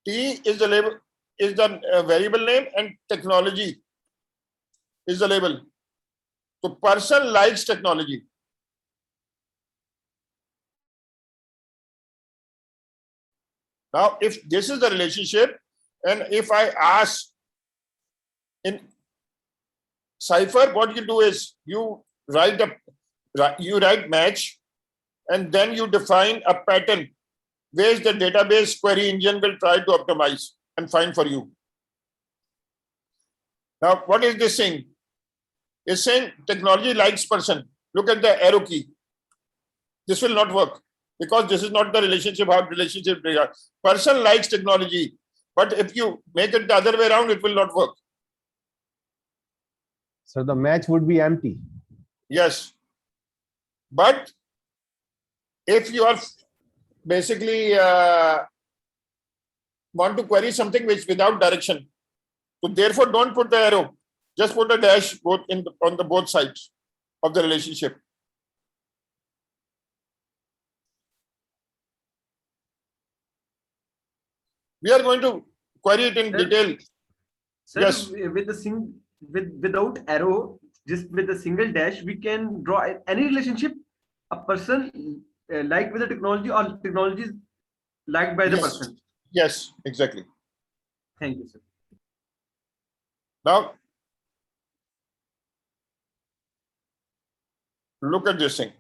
T is the label, is the variable name, and technology is the label. So person likes technology. Now, if this is the relationship, and if I ask in Cypher, what you do is you write match, and then you define a pattern which the database query engine will try to optimize and find for you. Now, what is this saying? It's saying technology likes person. Look at the arrow key. This will not work because this is not the relationship, how relationship they are. Person likes technology, but if you make it the other way around, it will not work. So the match would be empty. Yes. But if you are basically want to query something which without direction, so therefore don't put the arrow, just put a dash both on the both sides of the relationship. We are going to query it in Sir, detail. Sir, Yes. without arrow, just with a single dash, we can draw any relationship a person liked with the technology or technology is liked by the Yes. person. Yes, exactly. Thank you, sir. Now, look at this thing.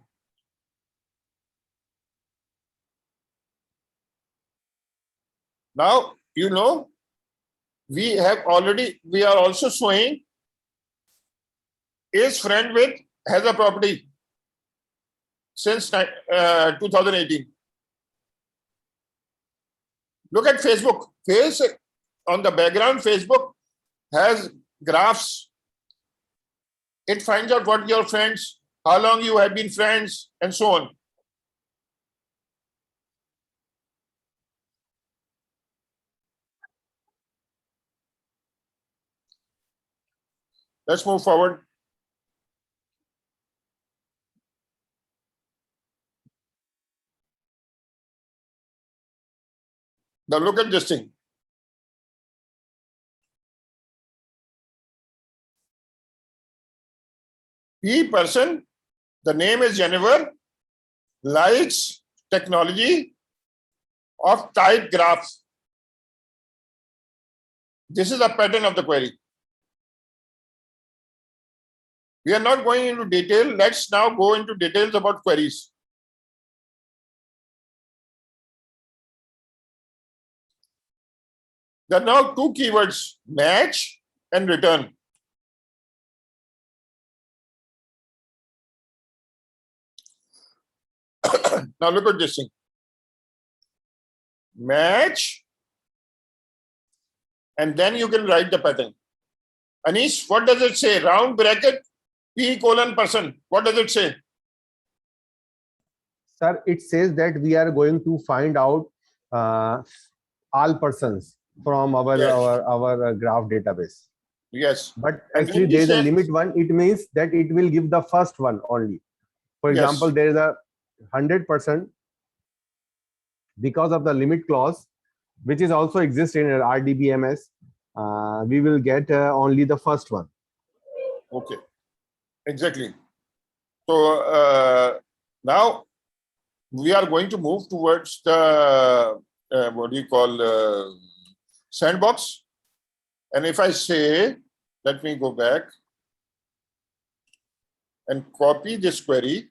Now, you know, we are also showing is friend with has a property since 2018. Look at Facebook. On the background, Facebook has graphs. It finds out what your friends, how long you have been friends, and so on. Let's move forward. Now look at this thing. P person, the name is Jennifer, likes technology of type graph. This is a pattern of the query. We are not going into detail. Let's now go into details about queries. There are now two keywords, match and return. Now look at this thing. Match and then you can write the pattern. Anish, what does it say? Round bracket P:person. What does it say? Sir, it says that we are going to find out all persons from our Yes. our graph database. Yes. But And actually, when we there is a say- limit one. It means that it will give the first one only. For Yes. example, there is a 100%, because of the limit clause, which is also exists in RDBMS. We will get only the first one. Okay. Exactly. So now we are going to move towards the what do you call sandbox. And if I say, let me go back and copy this query.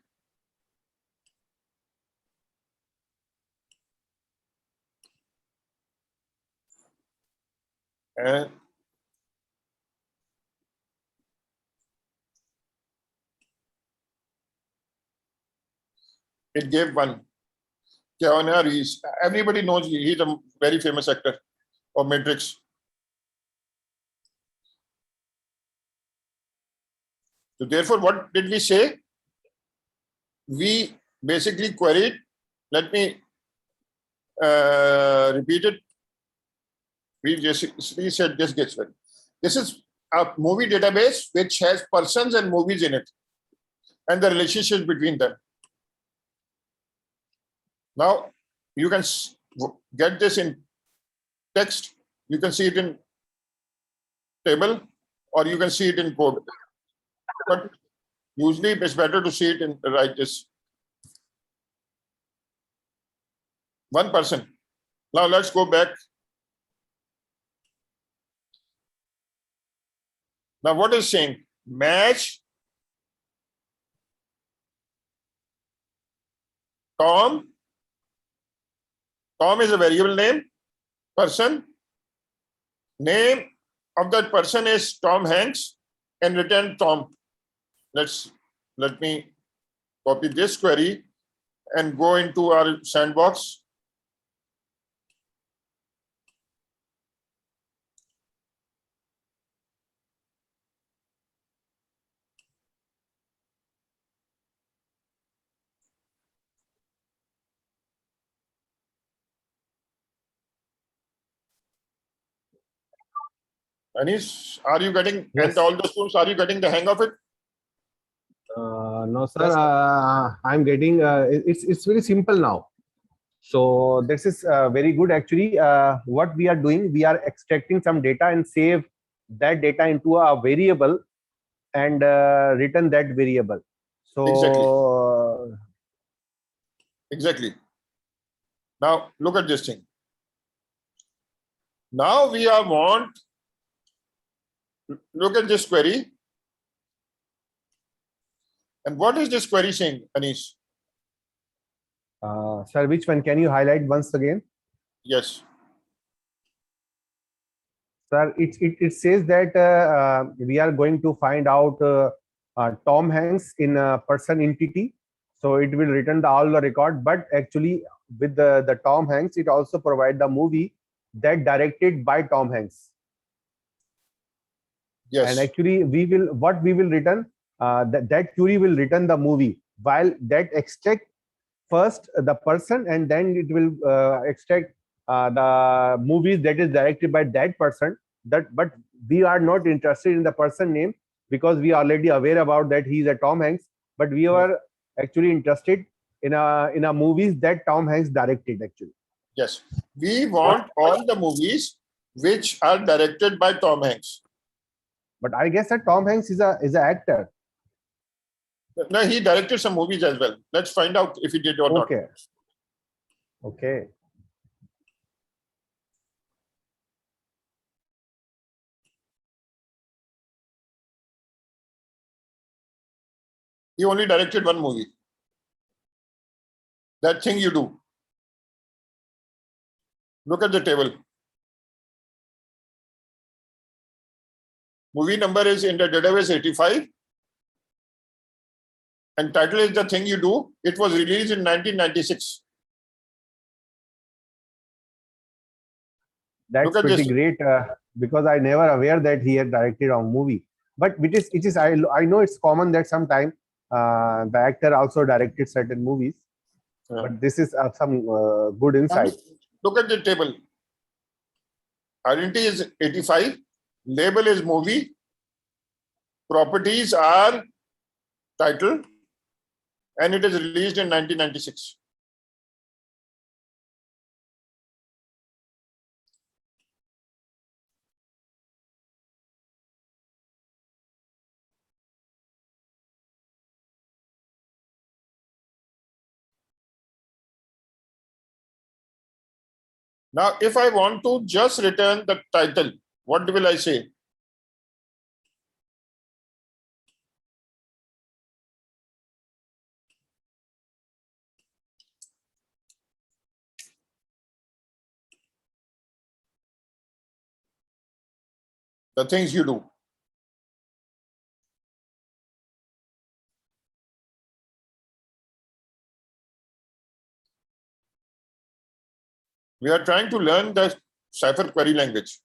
And it gave one. Keanu Reeves. Everybody knows he's a very famous actor of Matrix. So therefore, what did we say? We basically queried. Let me repeat it. We said this gets ready. This is a movie database which has persons and movies in it, and the relationships between them. Now you can get this in text. You can see it in table, or you can see it in code. But usually it's better to see it in like this. One person. Now let's go back. Now what is saying? Match Tom. Tom is a variable name. Person. Name of that person is Tom Hanks, and return Tom. Let me copy this query and go into our sandbox. Anish, are you getting, Yes. and all the students, are you getting the hang of it? No, sir. I'm getting. It's very simple now. So this is very good. Actually, what we are doing, we are extracting some data and save that data into a variable and return that variable. So Exactly. Now look at this thing. Now we are look at this query. And what is this query saying, Anish? sir, which one? Can you highlight once again? Yes. Sir, it says that we are going to find out Tom Hanks in a person entity. So it will return all the record, but actually with the Tom Hanks, it also provide the movie that directed by Tom Hanks. Yes. And actually we will return that query will return the movie, while that extract first the person, and then it will extract the movies that is directed by that person. But we are not interested in the person name, because we are already aware about that he is a Tom Hanks. But we are actually interested in a movies that Tom Hanks directed actually. Yes. We want all the movies which are directed by Tom Hanks. But I guess that Tom Hanks is an actor. No, he directed some movies as well. Let's find out if he did or not. Okay. Okay. He only directed one movie. That Thing You Do. Look at the table. Movie number is in the database 85. And title is The Thing You Do. It was released in 1996. That's Look at pretty this. great. because I never aware that he had directed a movie. But it is I know it's common that sometime the actor also directed certain movies. Yeah. But this is some good insight. Look at the table. Identity is 85. Label is movie. Properties are title. And it is released in 1996. Now, if I want to just return the title, what will I say? The things you do. We are trying to learn the Cypher query language.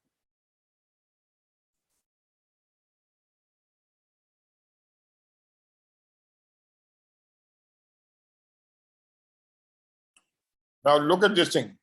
Now look at this thing.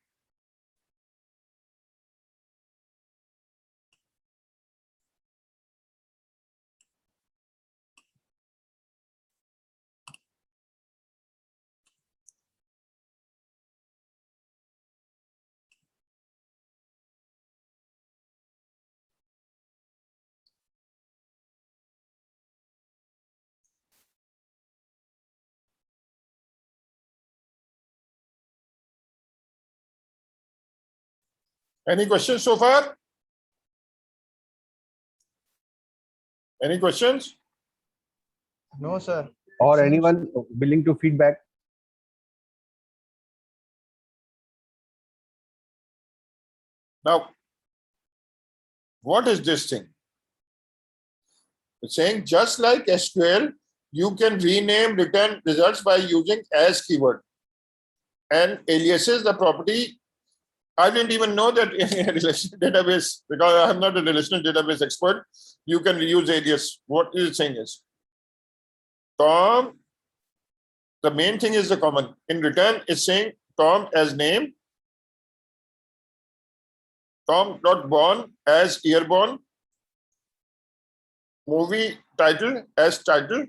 Any questions so far? Any questions? No, sir. Or Seems- anyone willing to feedback? Now, what is this thing? It's saying just like SQL, you can rename return results by using as keyword. And aliases, the property, I didn't even know that in a relational database, because I'm not a relational database expert, you can use alias. What is it saying is, Tom, the main thing is the common. In return, it's saying Tom as name, Tom.born as year born, movie title as title,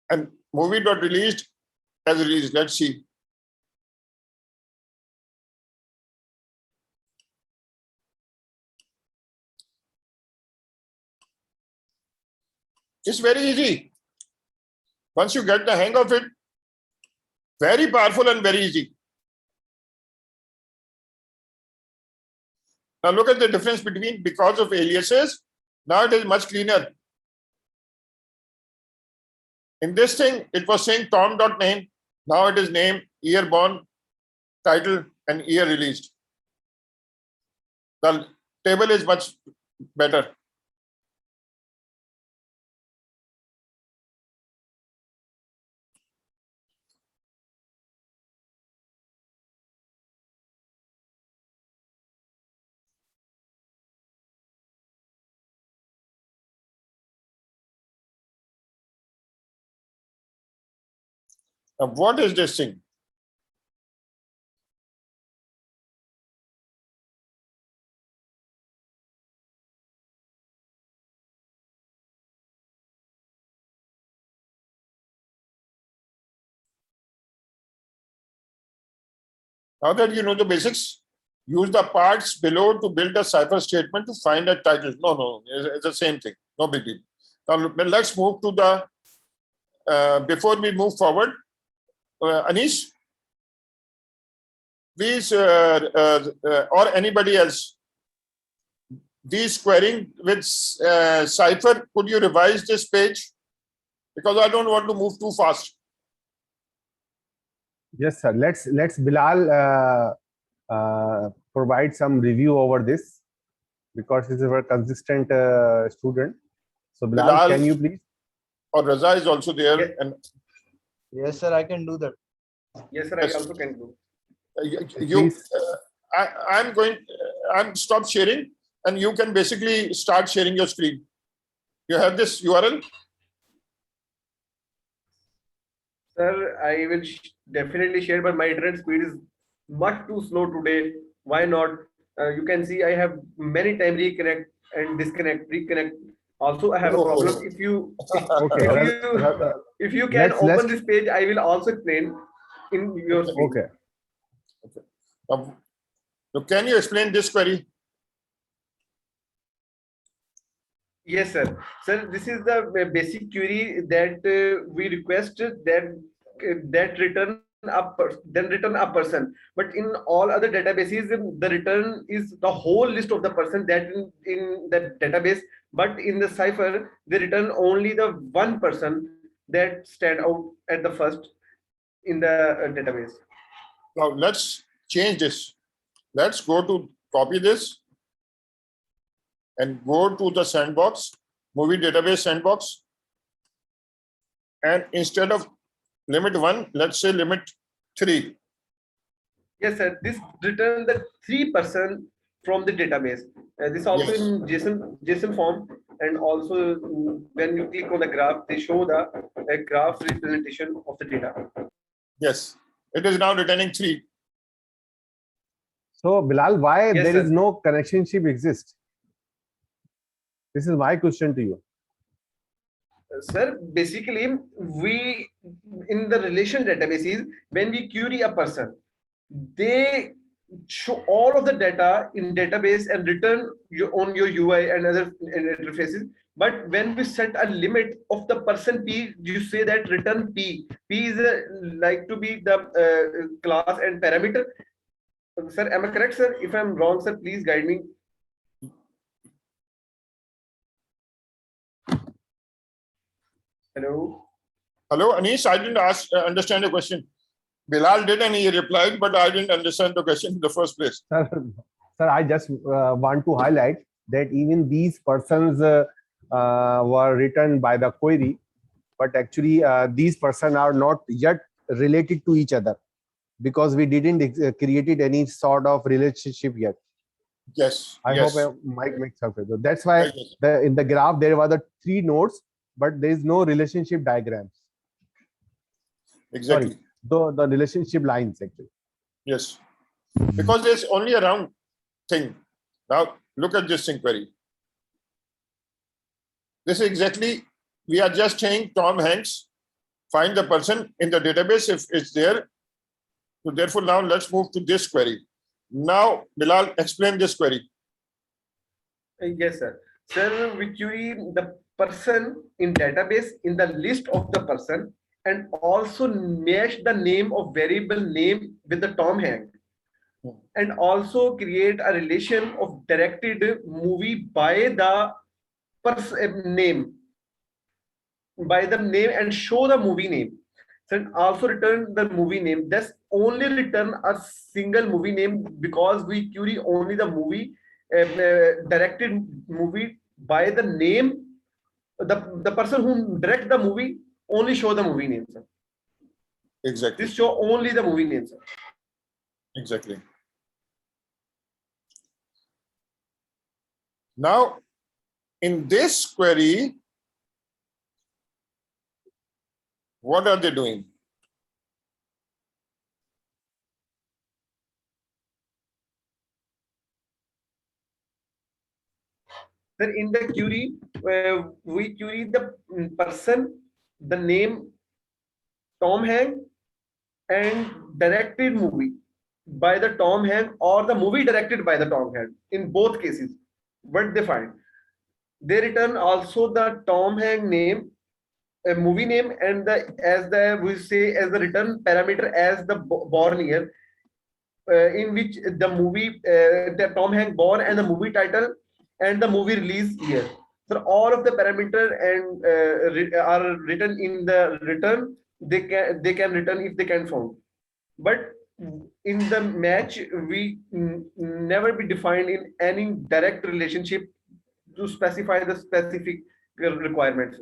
and movie.released as released. Let's see. It's very easy. Once you get the hang of it, very powerful and very easy. Now look at the difference between because of aliases. Now it is much cleaner. In this thing, it was saying Tom.name. Now it is name, year born, title, and year released. The table is much better. Now, what is this thing? Now that you know the basics, use the parts below to build a cipher statement to find a title. No, it's the same thing. No big deal. Now let's move to the, before we move forward, Anish, please, or anybody else, these querying with cipher, could you revise this page? Because I don't want to move too fast. Yes, sir. Let's Bilal provide some review over this, because he's a very consistent student. So Bilal, Bilal, can you please? Or Raza is also there. Yeah. And Yes, sir, I can do that. Yes, sir, Yes. I also can do. you, Please. I'm going, I'm stop sharing, and you can basically start sharing your screen. You have this URL. Sir, I will definitely share, but my internet speed is much too slow today. Why not? You can see I have many time reconnect and disconnect, reconnect. Also, I have a problem. If you Okay. if you can Let's- open this page, I will also explain in your speed. Okay. So can you explain this query? Yes, sir. Sir, this is the basic query that we request that return then return a person. But in all other databases, the return is the whole list of the person that in the database. But in the Cypher, they return only the one person that stand out at the first in the database. Now let's change this. Let's go to copy this and go to the sandbox, movie database sandbox. And instead of limit 1, let's say limit 3. Yes, sir. This return the 3% from the database. This also Yes. in JSON form, and also when you click on the graph, they show the graph representation of the data. Yes, it is now returning 3. So Bilal, why Yes, there is sir. no connectionship exist? This is my question to you. Sir, basically, we in the relation databases, when we query a person, they show all of the data in database and return on your UI and other interfaces. But when we set a limit of the person P, you say that return P. P is like to be the class and parameter. Sir, am I correct, sir? If I'm wrong, sir, please guide me. Hello. Hello, Anish, I didn't understand your question. Bilal did and he replied, but I didn't understand the question in the first place. Sir, I just want to highlight that even these persons were written by the query, but actually these persons are not yet related to each other because we didn't created any sort of relationship yet. Yes. I yes. hope Mike makes sense. That's why Yes. in the graph there were the 3 nodes, but there is no relationship diagrams. Exactly. Sorry, the relationship lines actually. Yes. Because there's only a round thing. Now look at this inquiry. This is exactly, we are just saying Tom Hanks, find the person in the database if it's there. So therefore now let's move to this query. Now Bilal, explain this query. Yes, sir. Sir, we query the person in database in the list of the person and also match the name of variable name with the Tom Hanks. And also create a relation of directed movie by the name, and show the movie name. So also return the movie name. That's only return a single movie name because we query only the movie directed movie by the name. The person who direct the movie only show the movie name, sir. Exactly. This show only the movie name, sir. Exactly. Now, in this query, what are they doing? Then in the query, we query the person, the name Tom Hanks, and directed movie by the Tom Hanks or the movie directed by the Tom Hanks. In both cases, what they find, they return also the Tom Hanks name, a movie name, and we say as the return parameter as the born year, in which the movie the Tom Hanks born and the movie title and the movie release year. So all of the parameter and are written in the return. They can return if they can found. But in the match, we never be defined in any direct relationship to specify the specific requirements.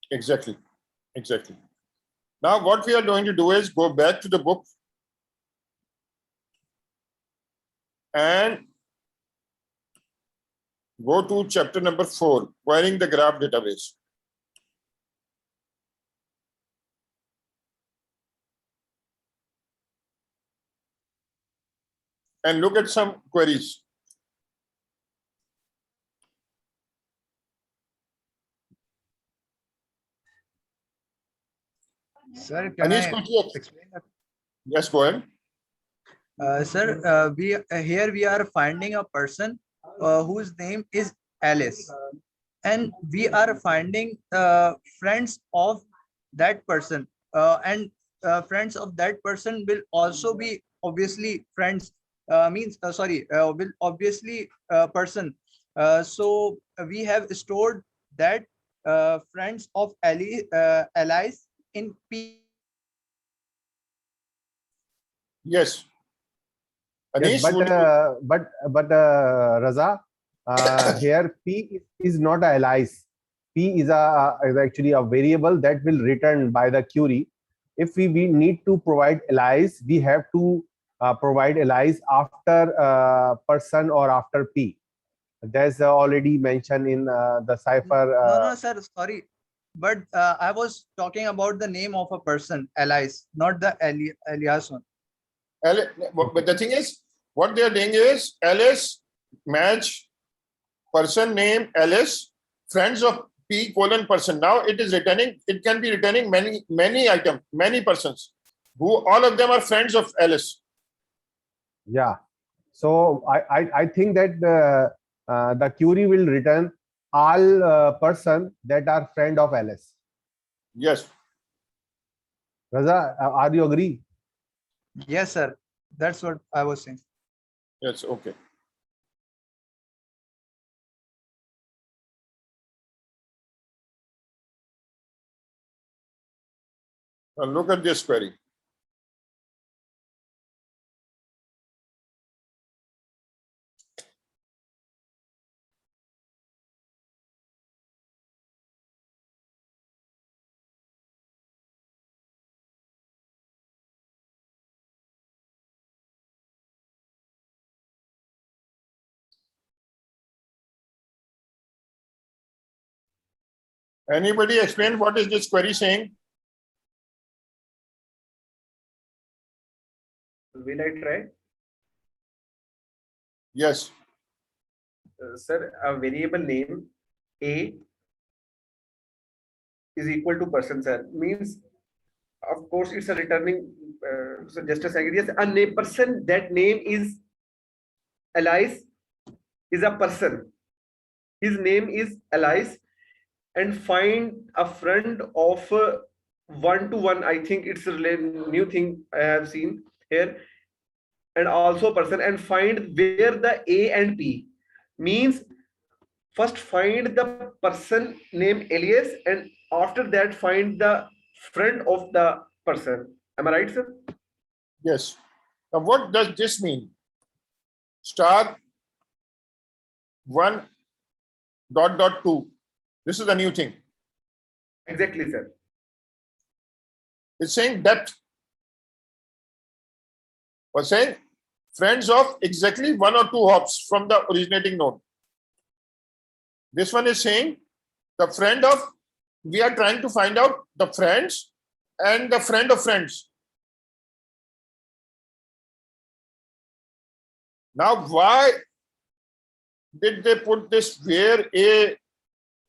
Exactly. Exactly. Now, what we are going to do is go back to the book. and go to chapter number 4, querying the graph database. And look at some queries. Sir, can Anish, I could you explain that? yes, go ahead. Sir, here we are finding a person whose name is Alice, and we are finding friends of that person, and friends of that person will also be obviously friends. Will obviously person. So we have stored that friends of Alice in P. Yes. Yes, Anish, would you? but Raza, here P is not a alias. P is is actually a variable that will return by the query. If we need to provide alias, we have to provide alias after person or after P. That's already mentioned in the cipher. No, sir, sorry. But I was talking about the name of a person, Alice, not the alias one. But the thing is, what they are doing is Alice match person name Alice, friends of P colon person. Now it is returning, it can be returning many items, many persons, who all of them are friends of Alice. Yeah. So I think that the query will return all person that are friend of Alice. Yes. Raza, are you agree? Yes, sir. That's what I was saying. Yes, okay. Now look at this query. Anybody explain what is this query saying? Will I try? Yes. Sir, a variable name A is equal to person, sir. Means, of course, it's a returning. So just a second. Yes, a name person. That name is Alice. Is a person. His name is Alice, and find a friend of 1-to-1. I think it's a new thing I have seen here, and also person, and find where the A and P means. First find the person named Elias, and after that find the friend of the person. Am I right, sir? Yes. Now what does this mean? Star 1.2. This is a new thing. Exactly, sir. It's saying depth. Was saying friends of exactly 1 or 2 hops from the originating node. This one is saying the friend of, we are trying to find out the friends and the friend of friends. Now, why did they put this where A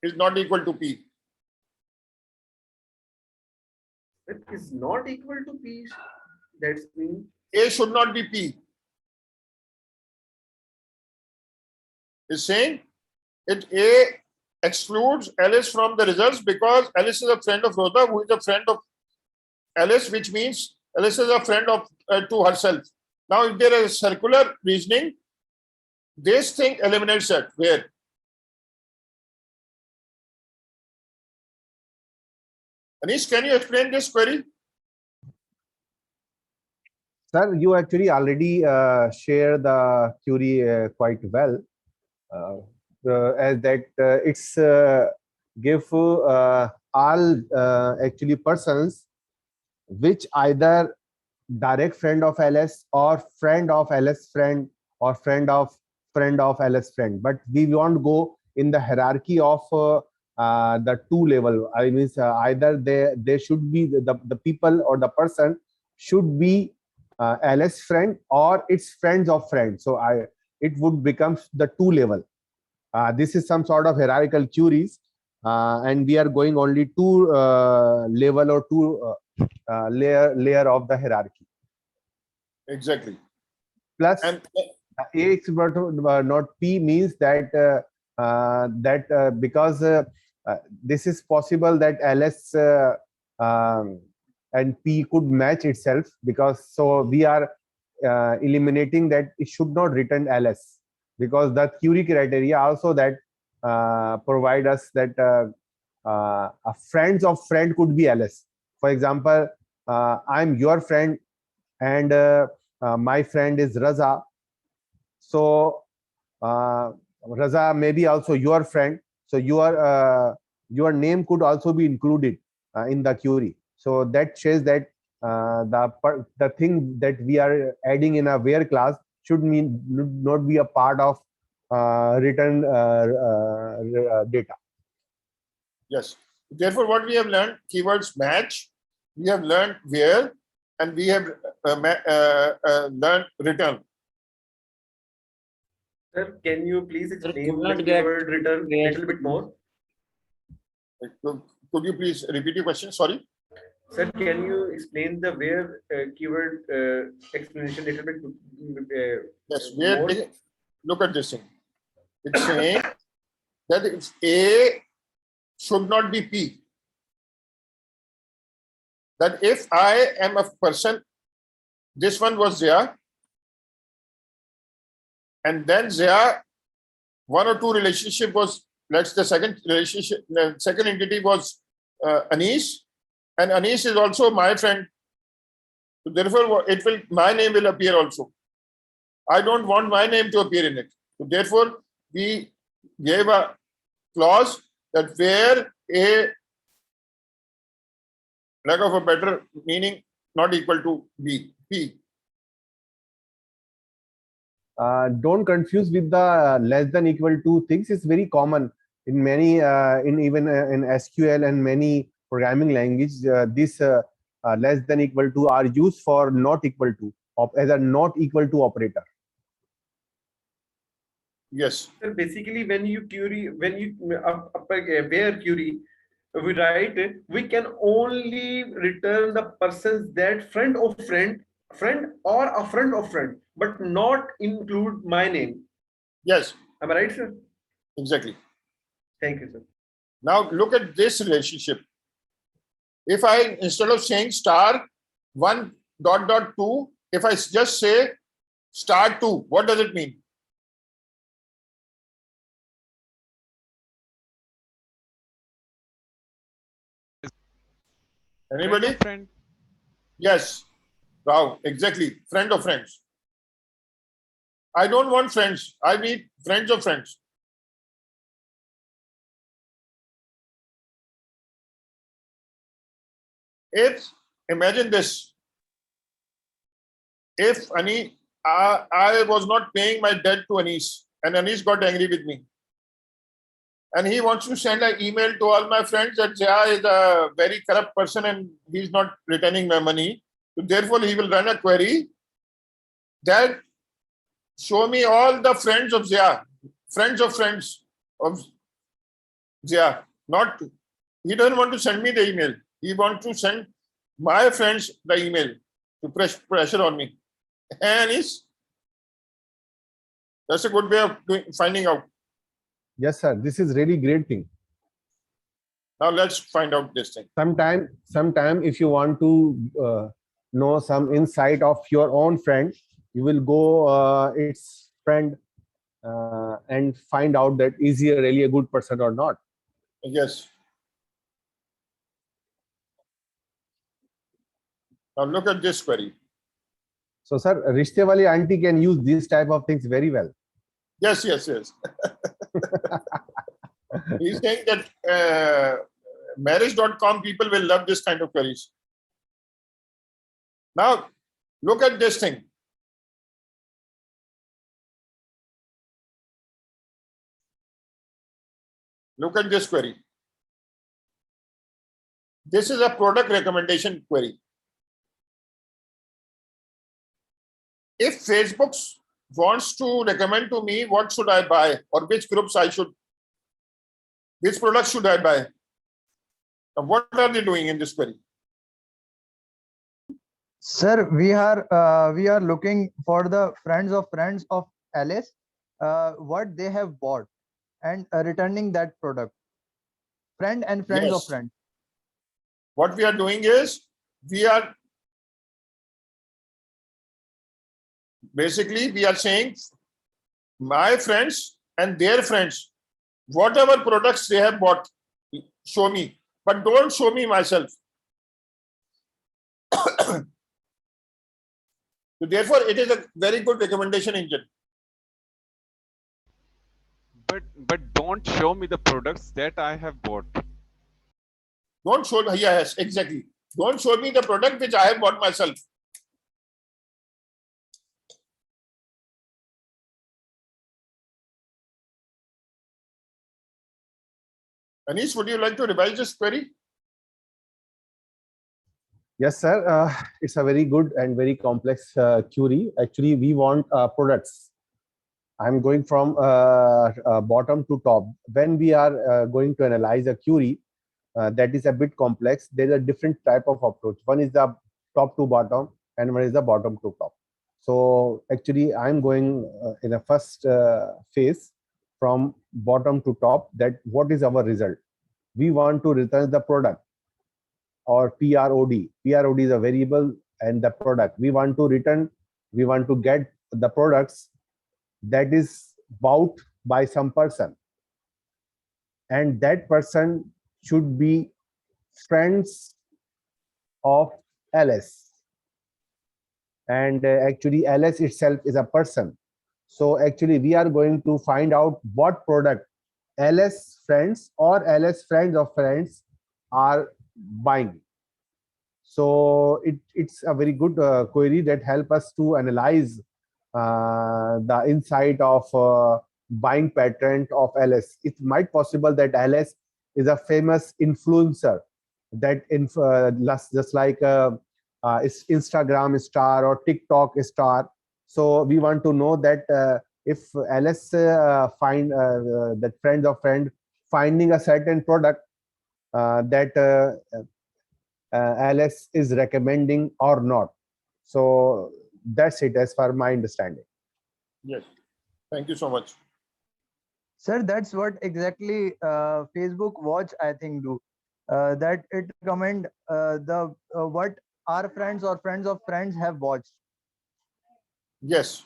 is not equal to P? It is not equal to P. That's mean. A should not be P. Is saying it A excludes Alice from the results because Alice is a friend of Rhoda, who is a friend of Alice, which means Alice is a friend of to herself. Now, if there is circular reasoning, this thing eliminates that. Where? Anish, can you explain this query? Sir, you actually already share the query quite well. As that it's give all actually persons which either direct friend of Alice or friend of Alice friend or friend of ls friend, but we won't go in the hierarchy of the two level. I mean, either they should be the people or the person should be ls friend or its friends of friends. So it would become the two level. This is some sort of hierarchical queries, and we are going only two level or two layer of the hierarchy. Exactly. Plus, And AX not P means that because this is possible that LS and P could match itself, because so we are eliminating that it should not return LS, because the query criteria also that provide us that a friends of friend could be LS. For example, I'm your friend and my friend is Raza. So Raza may be also your friend. So your name could also be included in the query. So that says that the thing that we are adding in a where class should not be a part of return data. yes, therefore, what we have learned, keywords match, we have learned where, and we have learned return. Sir, can you please Sir, explain could the not get keyword return a where- little bit more? Could you please repeat your question? Sorry. Sir, can you explain the where keyword explanation little bit? Yes, where more? look at this thing. It's saying that it's A should not be P. That if I am a person, this one was Zia, and then Zia, one or two relationship was, let's the second relationship, the second entity was Anis, and Anis is also my friend. So therefore, my name will appear also. I don't want my name to appear in it. So therefore, we gave a clause that where A, lack of a better meaning, not equal to B, P. Don't confuse with the less than equal to things. It's very common in many in even in SQL and many programming language. This less than equal to are used for not equal to as a not equal to operator. Yes, Sir, basically, when you query, when you where query, we write, we can only return the persons that friend of friend, friend or a friend of friend, but not include my name. yes, Am I right, sir? exactly. Thank you, sir. Now look at this relationship. If I, instead of saying star 1 dot dot 2, if I just say star 2, what does it mean? Anybody? Friend of friend. Yes. Wow, exactly. Friend of friends. I don't want friends. I need friends of friends. If, imagine this. If I was not paying my debt to Anis, and Anis got angry with me, and he wants to send an email to all my friends that Zia is a very corrupt person and he's not returning my money. So therefore, he will run a query that show me all the friends of Zia, friends of Zia. Not, he doesn't want to send me the email. He wants to send my friends the email to pressure on me. And that's a good way of finding out. Yes, sir. This is really great thing. Now let's find out this thing. Sometime if you want to know some insight of your own friend, you will go its friend and find out that is he really a good person or not. Yes. Now look at this query. So, sir, Rishte wali auntie can use these type of things very well. Yes, yes, yes. He's saying that marriage.com people will love this kind of queries. Now, look at this thing. Look at this query. This is a product recommendation query. If Facebook wants to recommend to me what should I buy or which groups which products should I buy? Now, what are they doing in this query? Sir, we are looking for the friends of Alice, what they have bought, and returning that product. Friend and friends of Yes. friends. What we are doing is we are saying my friends and their friends, whatever products they have bought, show me, but don't show me myself. So therefore, it is a very good recommendation engine. But don't show me the products that I have bought. Don't show me, yes, exactly. Don't show me the product which I have bought myself. Anish, would you like to revise this query? Yes, sir. It's a very good and very complex query. Actually, we want products. I'm going from bottom to top. When we are going to analyze a query that is a bit complex, there is a different type of approach. One is the top to bottom and one is the bottom to top. So actually, I'm going in the first phase from bottom to top, that what is our result? We want to return the product, or PROD. PROD is a variable and the product. We want to return, we want to get the products that is bought by some person. And that person should be friends of Alice. And actually Alice itself is a person. So actually we are going to find out what product Alice friends or Alice friends of friends are buying. So it's a very good query that help us to analyze the insight of buying pattern of Alice. It might possible that Alice is a famous influencer that just like Instagram star or TikTok star. So we want to know that if Alice find that friend of friend finding a certain product that Alice is recommending or not. So that's it as per my understanding. Yes. Thank you so much. Sir, that's what exactly Facebook Watch, I think, do. That it recommend the what our friends or friends of friends have watched. Yes.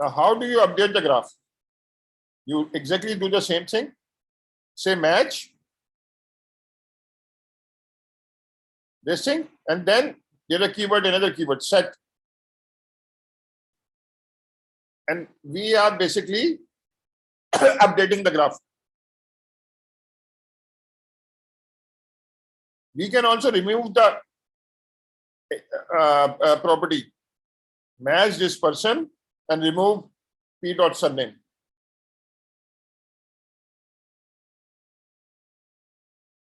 Now, how do you update the graph? You exactly do the same thing. Say match this thing, and then get a keyword, another keyword, set. And we are basically updating the graph. We can also remove the property, match this person and remove p.surname.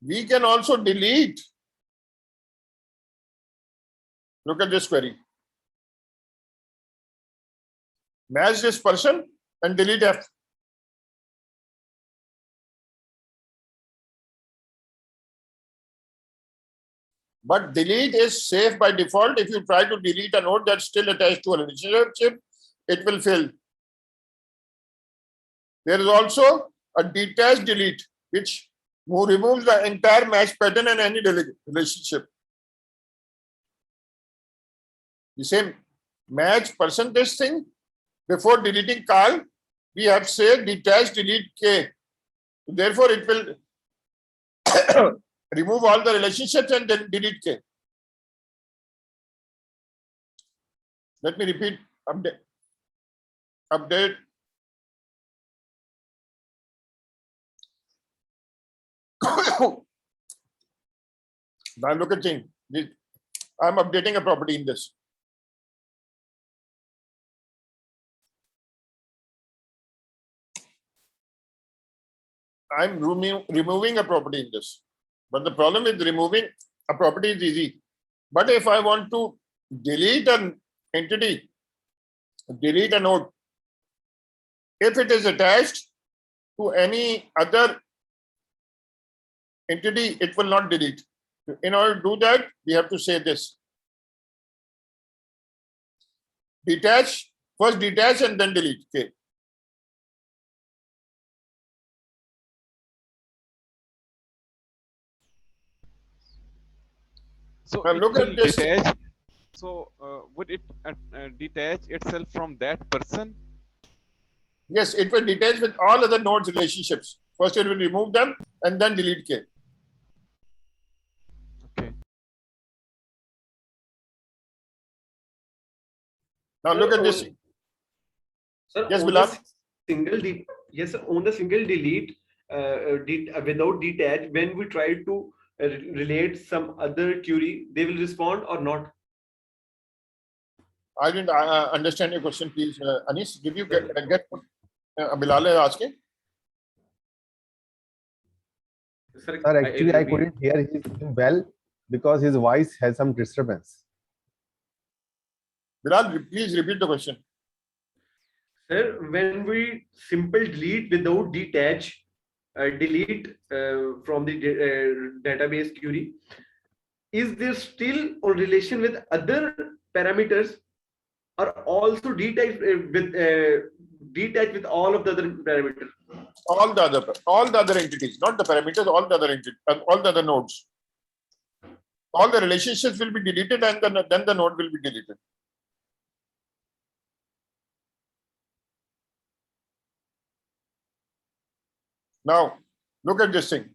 We can also delete. Look at this query. Match this person and delete F. But delete is safe by default. If you try to delete a node that's still attached to a relationship, it will fail. There is also a detached delete, which removes the entire match pattern and any relationship. The same match person this thing, before deleting Carl, we have said detached delete K. Therefore, it will remove all the relationships and then delete K. Let me repeat, update. Now look at thing. I'm updating a property in this. I'm removing a property in this. But the problem with removing a property is easy. But if I want to delete an entity, delete a node, if it is attached to any other entity, it will not delete. In order to do that, we have to say this. Detach, first detach and then delete. Okay. So Now it look at will this. detach. So would it detach itself from that person? Yes, it will detach with all other nodes relationships. First, it will remove them and then delete K. Okay. Now look at this. Sir, Yes, on the Bilal? yes, sir, on the single delete without detach, when we try to relate some other query, they will respond or not. I didn't understand your question, please. Anis, did you get what Bilal is asking? Sir, actually, I couldn't hear him well because his voice has some disturbance. Bilal, please repeat the question. Sir, when we simple delete without detach, delete from the database query, is there still a relation with other parameters, or also detach with all of the other parameters? All the other entities, not the parameters, all the other entities, all the other nodes. All the relationships will be deleted and then the node will be deleted. Now, look at this thing.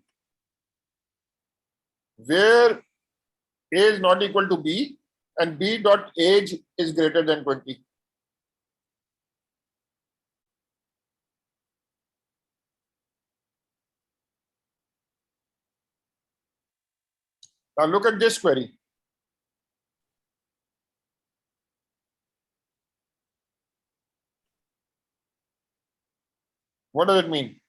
Where A is not equal to B and B dot age is greater than 20. Now look at this query. What does it mean?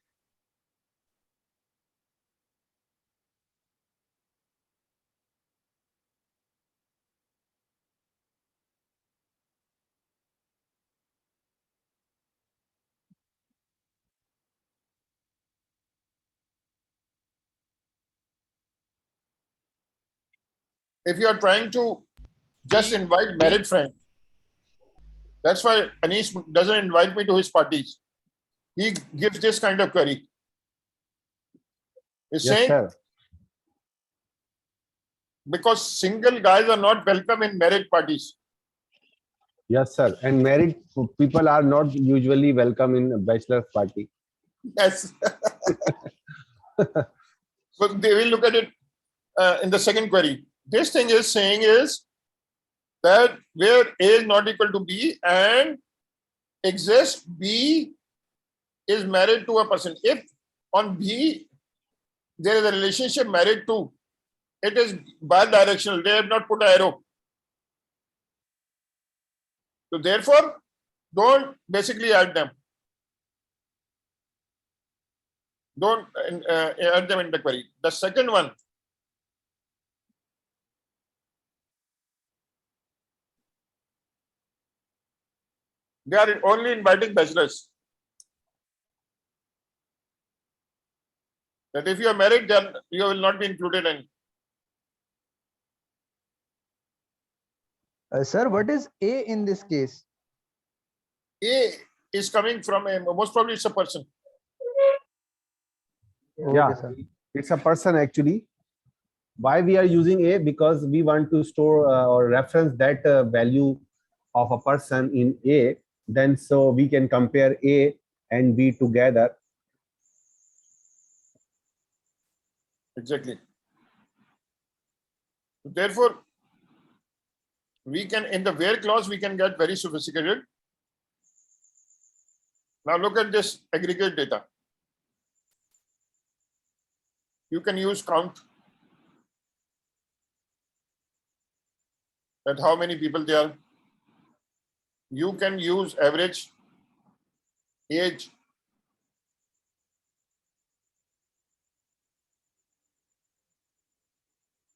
If you are trying to just invite married friends, that's why Anish doesn't invite me to his parties. He gives this kind of query. He's Yes, saying, sir. because single guys are not welcome in marriage parties. Yes, sir. And married people are not usually welcome in a bachelor's party. Yes. So they will look at it in the second query. This thing is saying is that where A is not equal to B and exists, B is married to a person. If on B there is a relationship married to, it is bidirectional. They have not put an arrow. So therefore, don't basically add them. Don't add them in the query. The second one, they are only inviting bachelors. That if you are married, then you will not be included in. Sir, what is A in this case? A is coming from a, most probably it's a person. Yeah, Okay, sir. it's a person actually. Why we are using A? Because we want to store or reference that value of a person in A. Then so we can compare A and B together. Exactly. Therefore, we can, in the where clause, we can get very sophisticated. Now look at this aggregate data. You can use count. that how many people there are. You can use average age.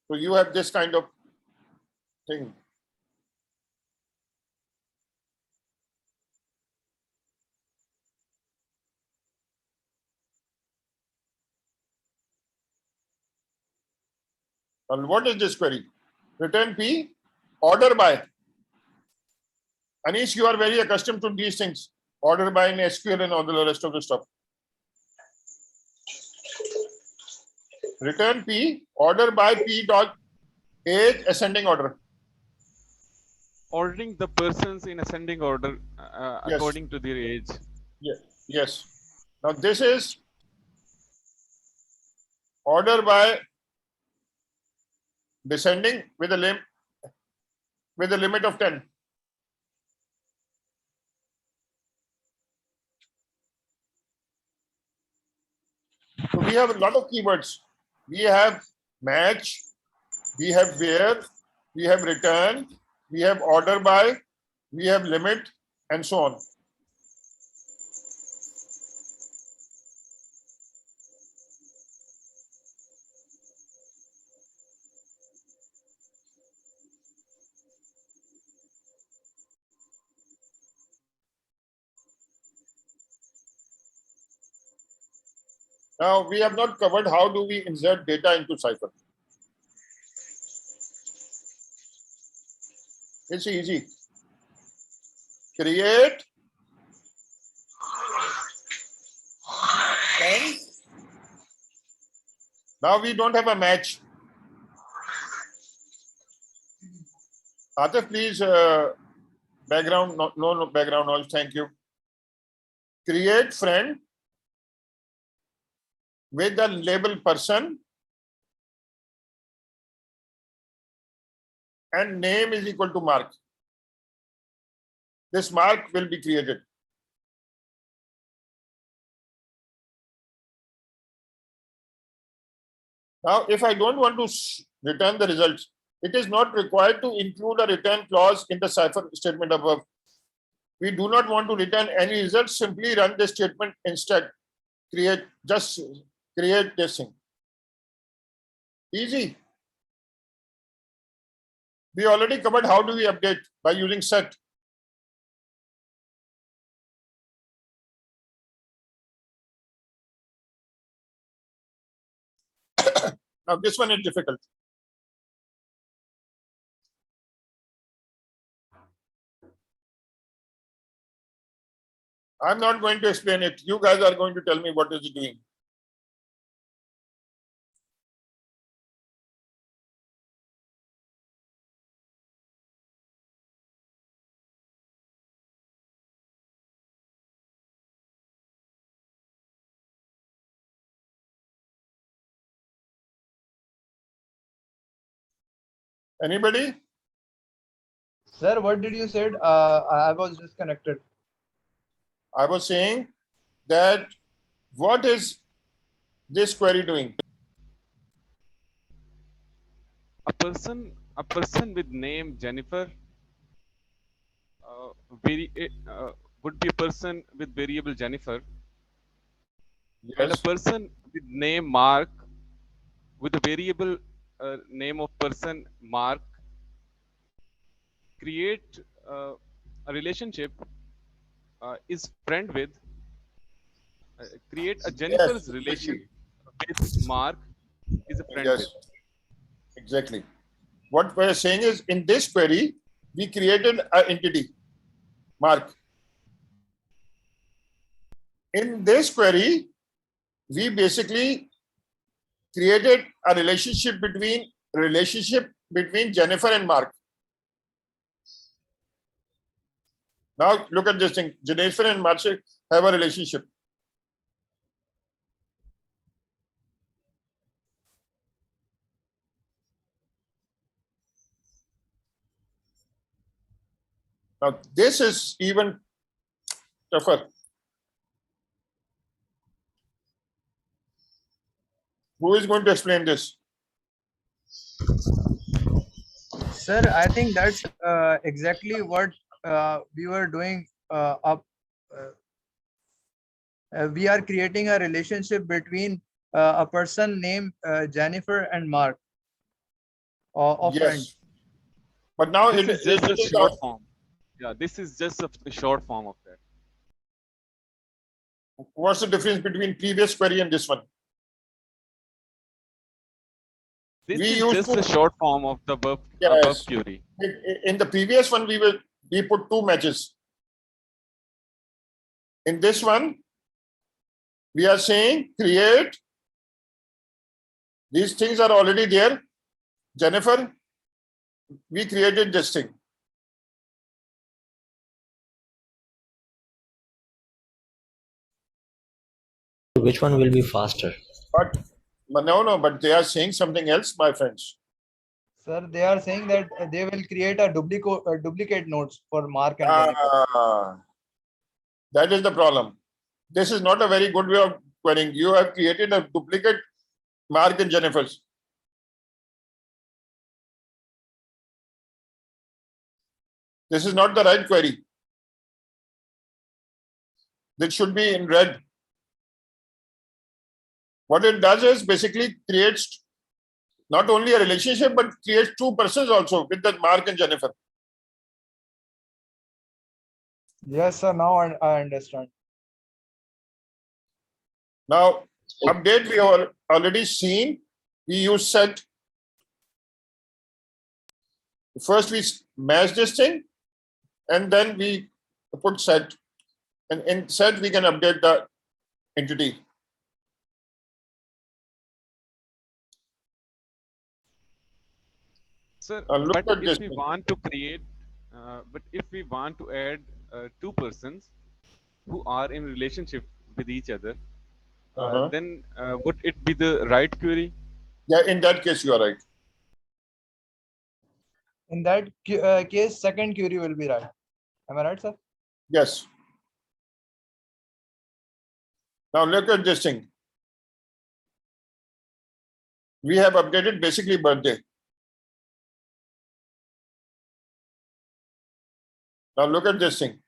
So you have this kind of thing. And what is this query? Return P, order by. Anish, you are very accustomed to these things. Order by in SQL and all the rest of the stuff. Return P, order by P dot age ascending order. Ordering the persons in ascending order Yes. according to their age. Yes. Now this is order by descending with a limit of 10. So we have a lot of keywords. We have match, we have where, we have return, we have order by, we have limit, and so on. Now we have not covered how do we insert data into Cypher. It's easy. Create and now we don't have a match. Atif, please background, no background noise, thank you. Create friend with the label person and name is equal to Mark. This Mark will be created. Now, if I don't want to return the results, it is not required to include a return clause in the Cypher statement above. We do not want to return any results, simply run this statement instead. Just create this thing. Easy. We already covered how do we update by using set. Now this one is difficult. I'm not going to explain it. You guys are going to tell me what is it doing. Anybody? Sir, what did you said? I was disconnected. I was saying that what is this query doing? A person with name Jennifer would be a person with variable Jennifer, and a Yes. person with name Mark with a variable name of person Mark create a relationship is friend with create a Jennifer's relation with Mark is a friend Yes. with. Exactly. What we're saying is in this query, we created an entity, Mark. In this query, we basically created a relationship between Jennifer and Mark. Now look at this thing. Jennifer and Mark have a relationship. Now this is even tougher. Who is going to explain this? Sir, I think that's exactly what we were doing up. We are creating a relationship between a person named Jennifer and Mark, of friends. Yes. But now This is just a it is short form. Yeah, this is just a short form of that. what's the difference between previous query and this one? This We is used just to- a short form of the above Yes. query. In the previous one, we put two matches. In this one, we are saying create. These things are already there. Jennifer, we created this thing. Which one will be faster? But no, but they are saying something else, my friends. Sir, they are saying that they will create a duplicate notes for Mark and Jennifer. That is the problem. This is not a very good way of querying. You have created a duplicate Mark and Jennifer's. This is not the right query. This should be in red. What it does is basically creates not only a relationship, but creates two persons also with the Mark and Jennifer. Yes, sir. Now I understand. Now, update we have already seen. We use set. First we match this thing, and then we put set. And in set we can update the entity. Sir, Look but at if this we thing. want to create, but if we want to add two persons who are in relationship with each other, then would it be the right query? Yeah, in that case you are right. In that case, second query will be right. Am I right, sir? Yes. Now look at this thing. We have updated basically birthday. Now look at this thing.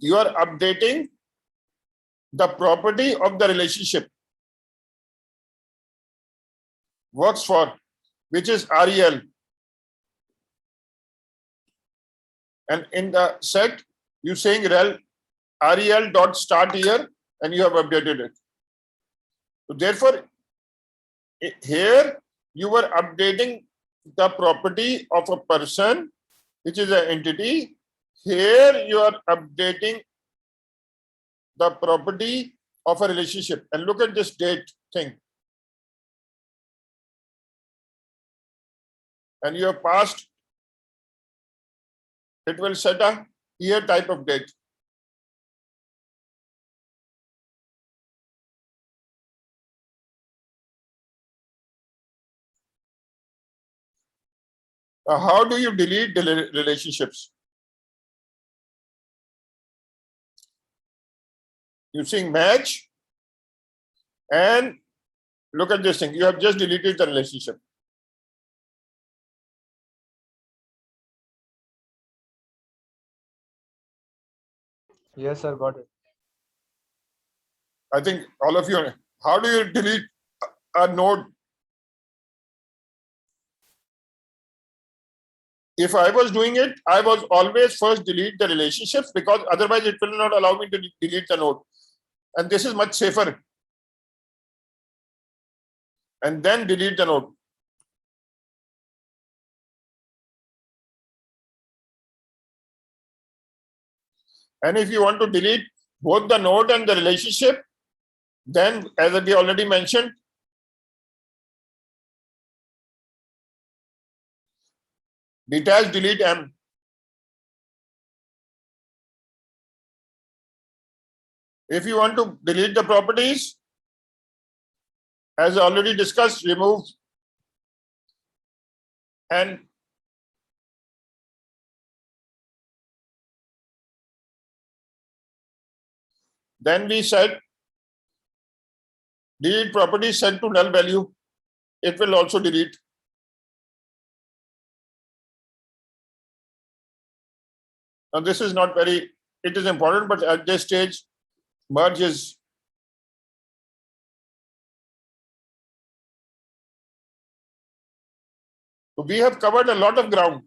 You are updating the property of the relationship. Works for, which is REL. And in the set, you saying REL dot start here, and you have updated it. So therefore, here you were updating the property of a person, which is an entity. Here you are updating the property of a relationship. And look at this date thing. And you have passed, it will set a year type of date. How do you delete the relationships? Using match, and look at this thing. You have just deleted the relationship. Yes, sir. Got it. I think all of you, how do you delete a node? If I was doing it, I was always first delete the relationships, because otherwise it will not allow me to delete the node. And this is much safer. And then delete the node. And if you want to delete both the node and the relationship, then as we already mentioned, detach delete M. If you want to delete the properties, as already discussed, remove and then we said delete properties set to null value. it will also delete. Now this is not very, it is important, but at this stage, merge is. So we have covered a lot of ground.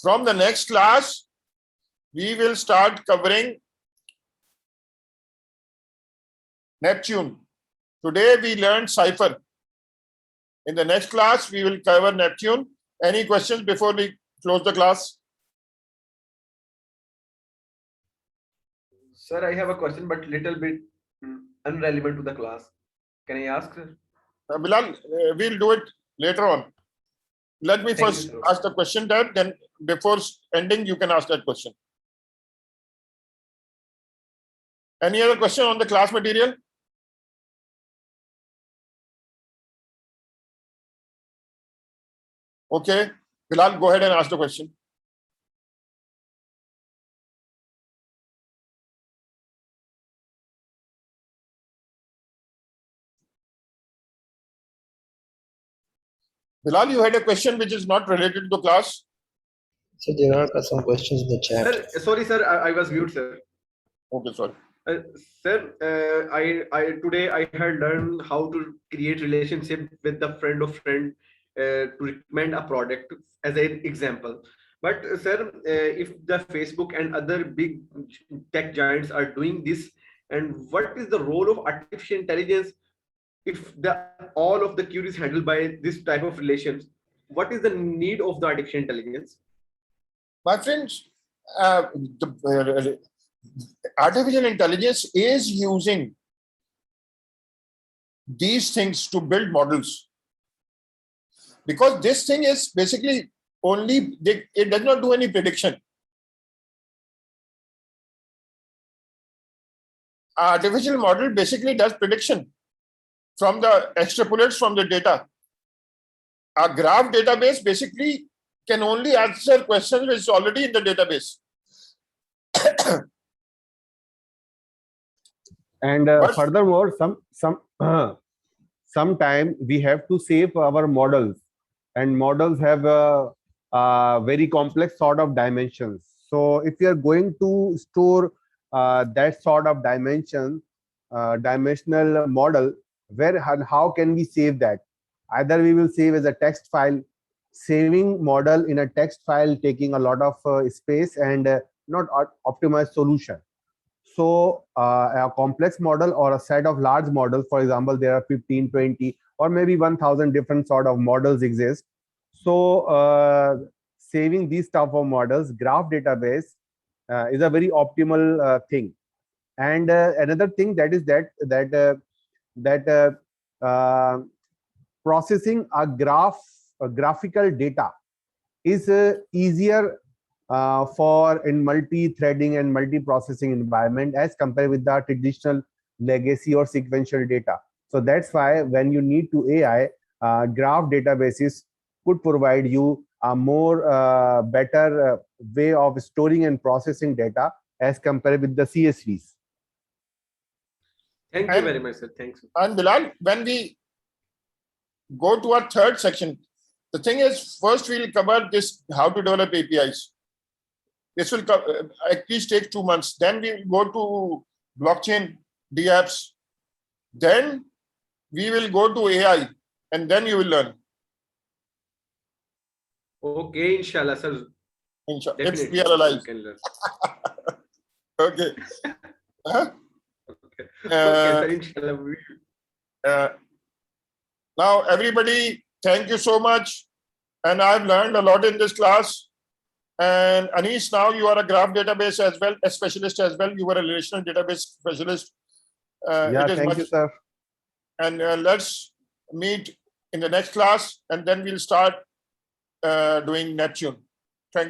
From the next class, we will start covering Neptune. Today we learned Cypher. In the next class, we will cover Neptune. Any questions before we close the class? Sir, I have a question, but little bit unrelevant to the class. Can I ask, sir? Bilal, we'll do it later on. Let me Thank you, first sir. ask the question that, then before ending, you can ask that question. Any other question on the class material? Okay, Bilal, go ahead and ask the question. Bilal, you had a question which is not related to class. So there are some questions in the chat. Sir, sorry, sir, I was mute, sir. Okay, sorry. Sir, I today I had learned how to create relationship with the friend of friend to recommend a product as an example. But sir, if the Facebook and other big tech giants are doing this, and what is the role of artificial intelligence if the all of the queries handled by this type of relations? What is the need of the artificial intelligence? My friends, the artificial intelligence is using these things to build models, because this thing is basically only, it does not do any prediction. Artificial model basically does prediction from the extrapolates from the data. A graph database basically can only answer questions which is already in the database. And But- furthermore, sometime we have to save our models, and models have a very complex sort of dimensions. So if you are going to store that sort of dimension, dimensional model, where and how can we save that? Either we will save as a text file. Saving model in a text file taking a lot of space and not optimized solution. So a complex model or a set of large models, for example, there are 15, 20, or maybe 1,000 different sort of models exist. So saving these type of models, graph database is a very optimal thing. And another thing that is processing a graphical data is easier for in multi-threading and multi-processing environment as compared with the traditional legacy or sequential data. So that's why when you need to AI, graph databases could provide you a more better way of storing and processing data as compared with the CSVs. Thank you And- very much, sir. Thanks. And Bilal, when we go to our third section, the thing is, first we'll cover this, how to develop APIs. This will at least take 2 months. Then we'll go to blockchain, DApps. Then we will go to AI, and then you will learn. Okay, inshallah, sir. Inshallah, if Definitely. we are alive. you can learn. Okay. Huh? Okay, sir, inshallah. Now, everybody, thank you so much. And I've learned a lot in this class. And Anish, now you are a graph database as well, a specialist as well. You were a relational database specialist. Yeah, It is thank much- you, sir. And let's meet in the next class, and then we'll start doing Neptune.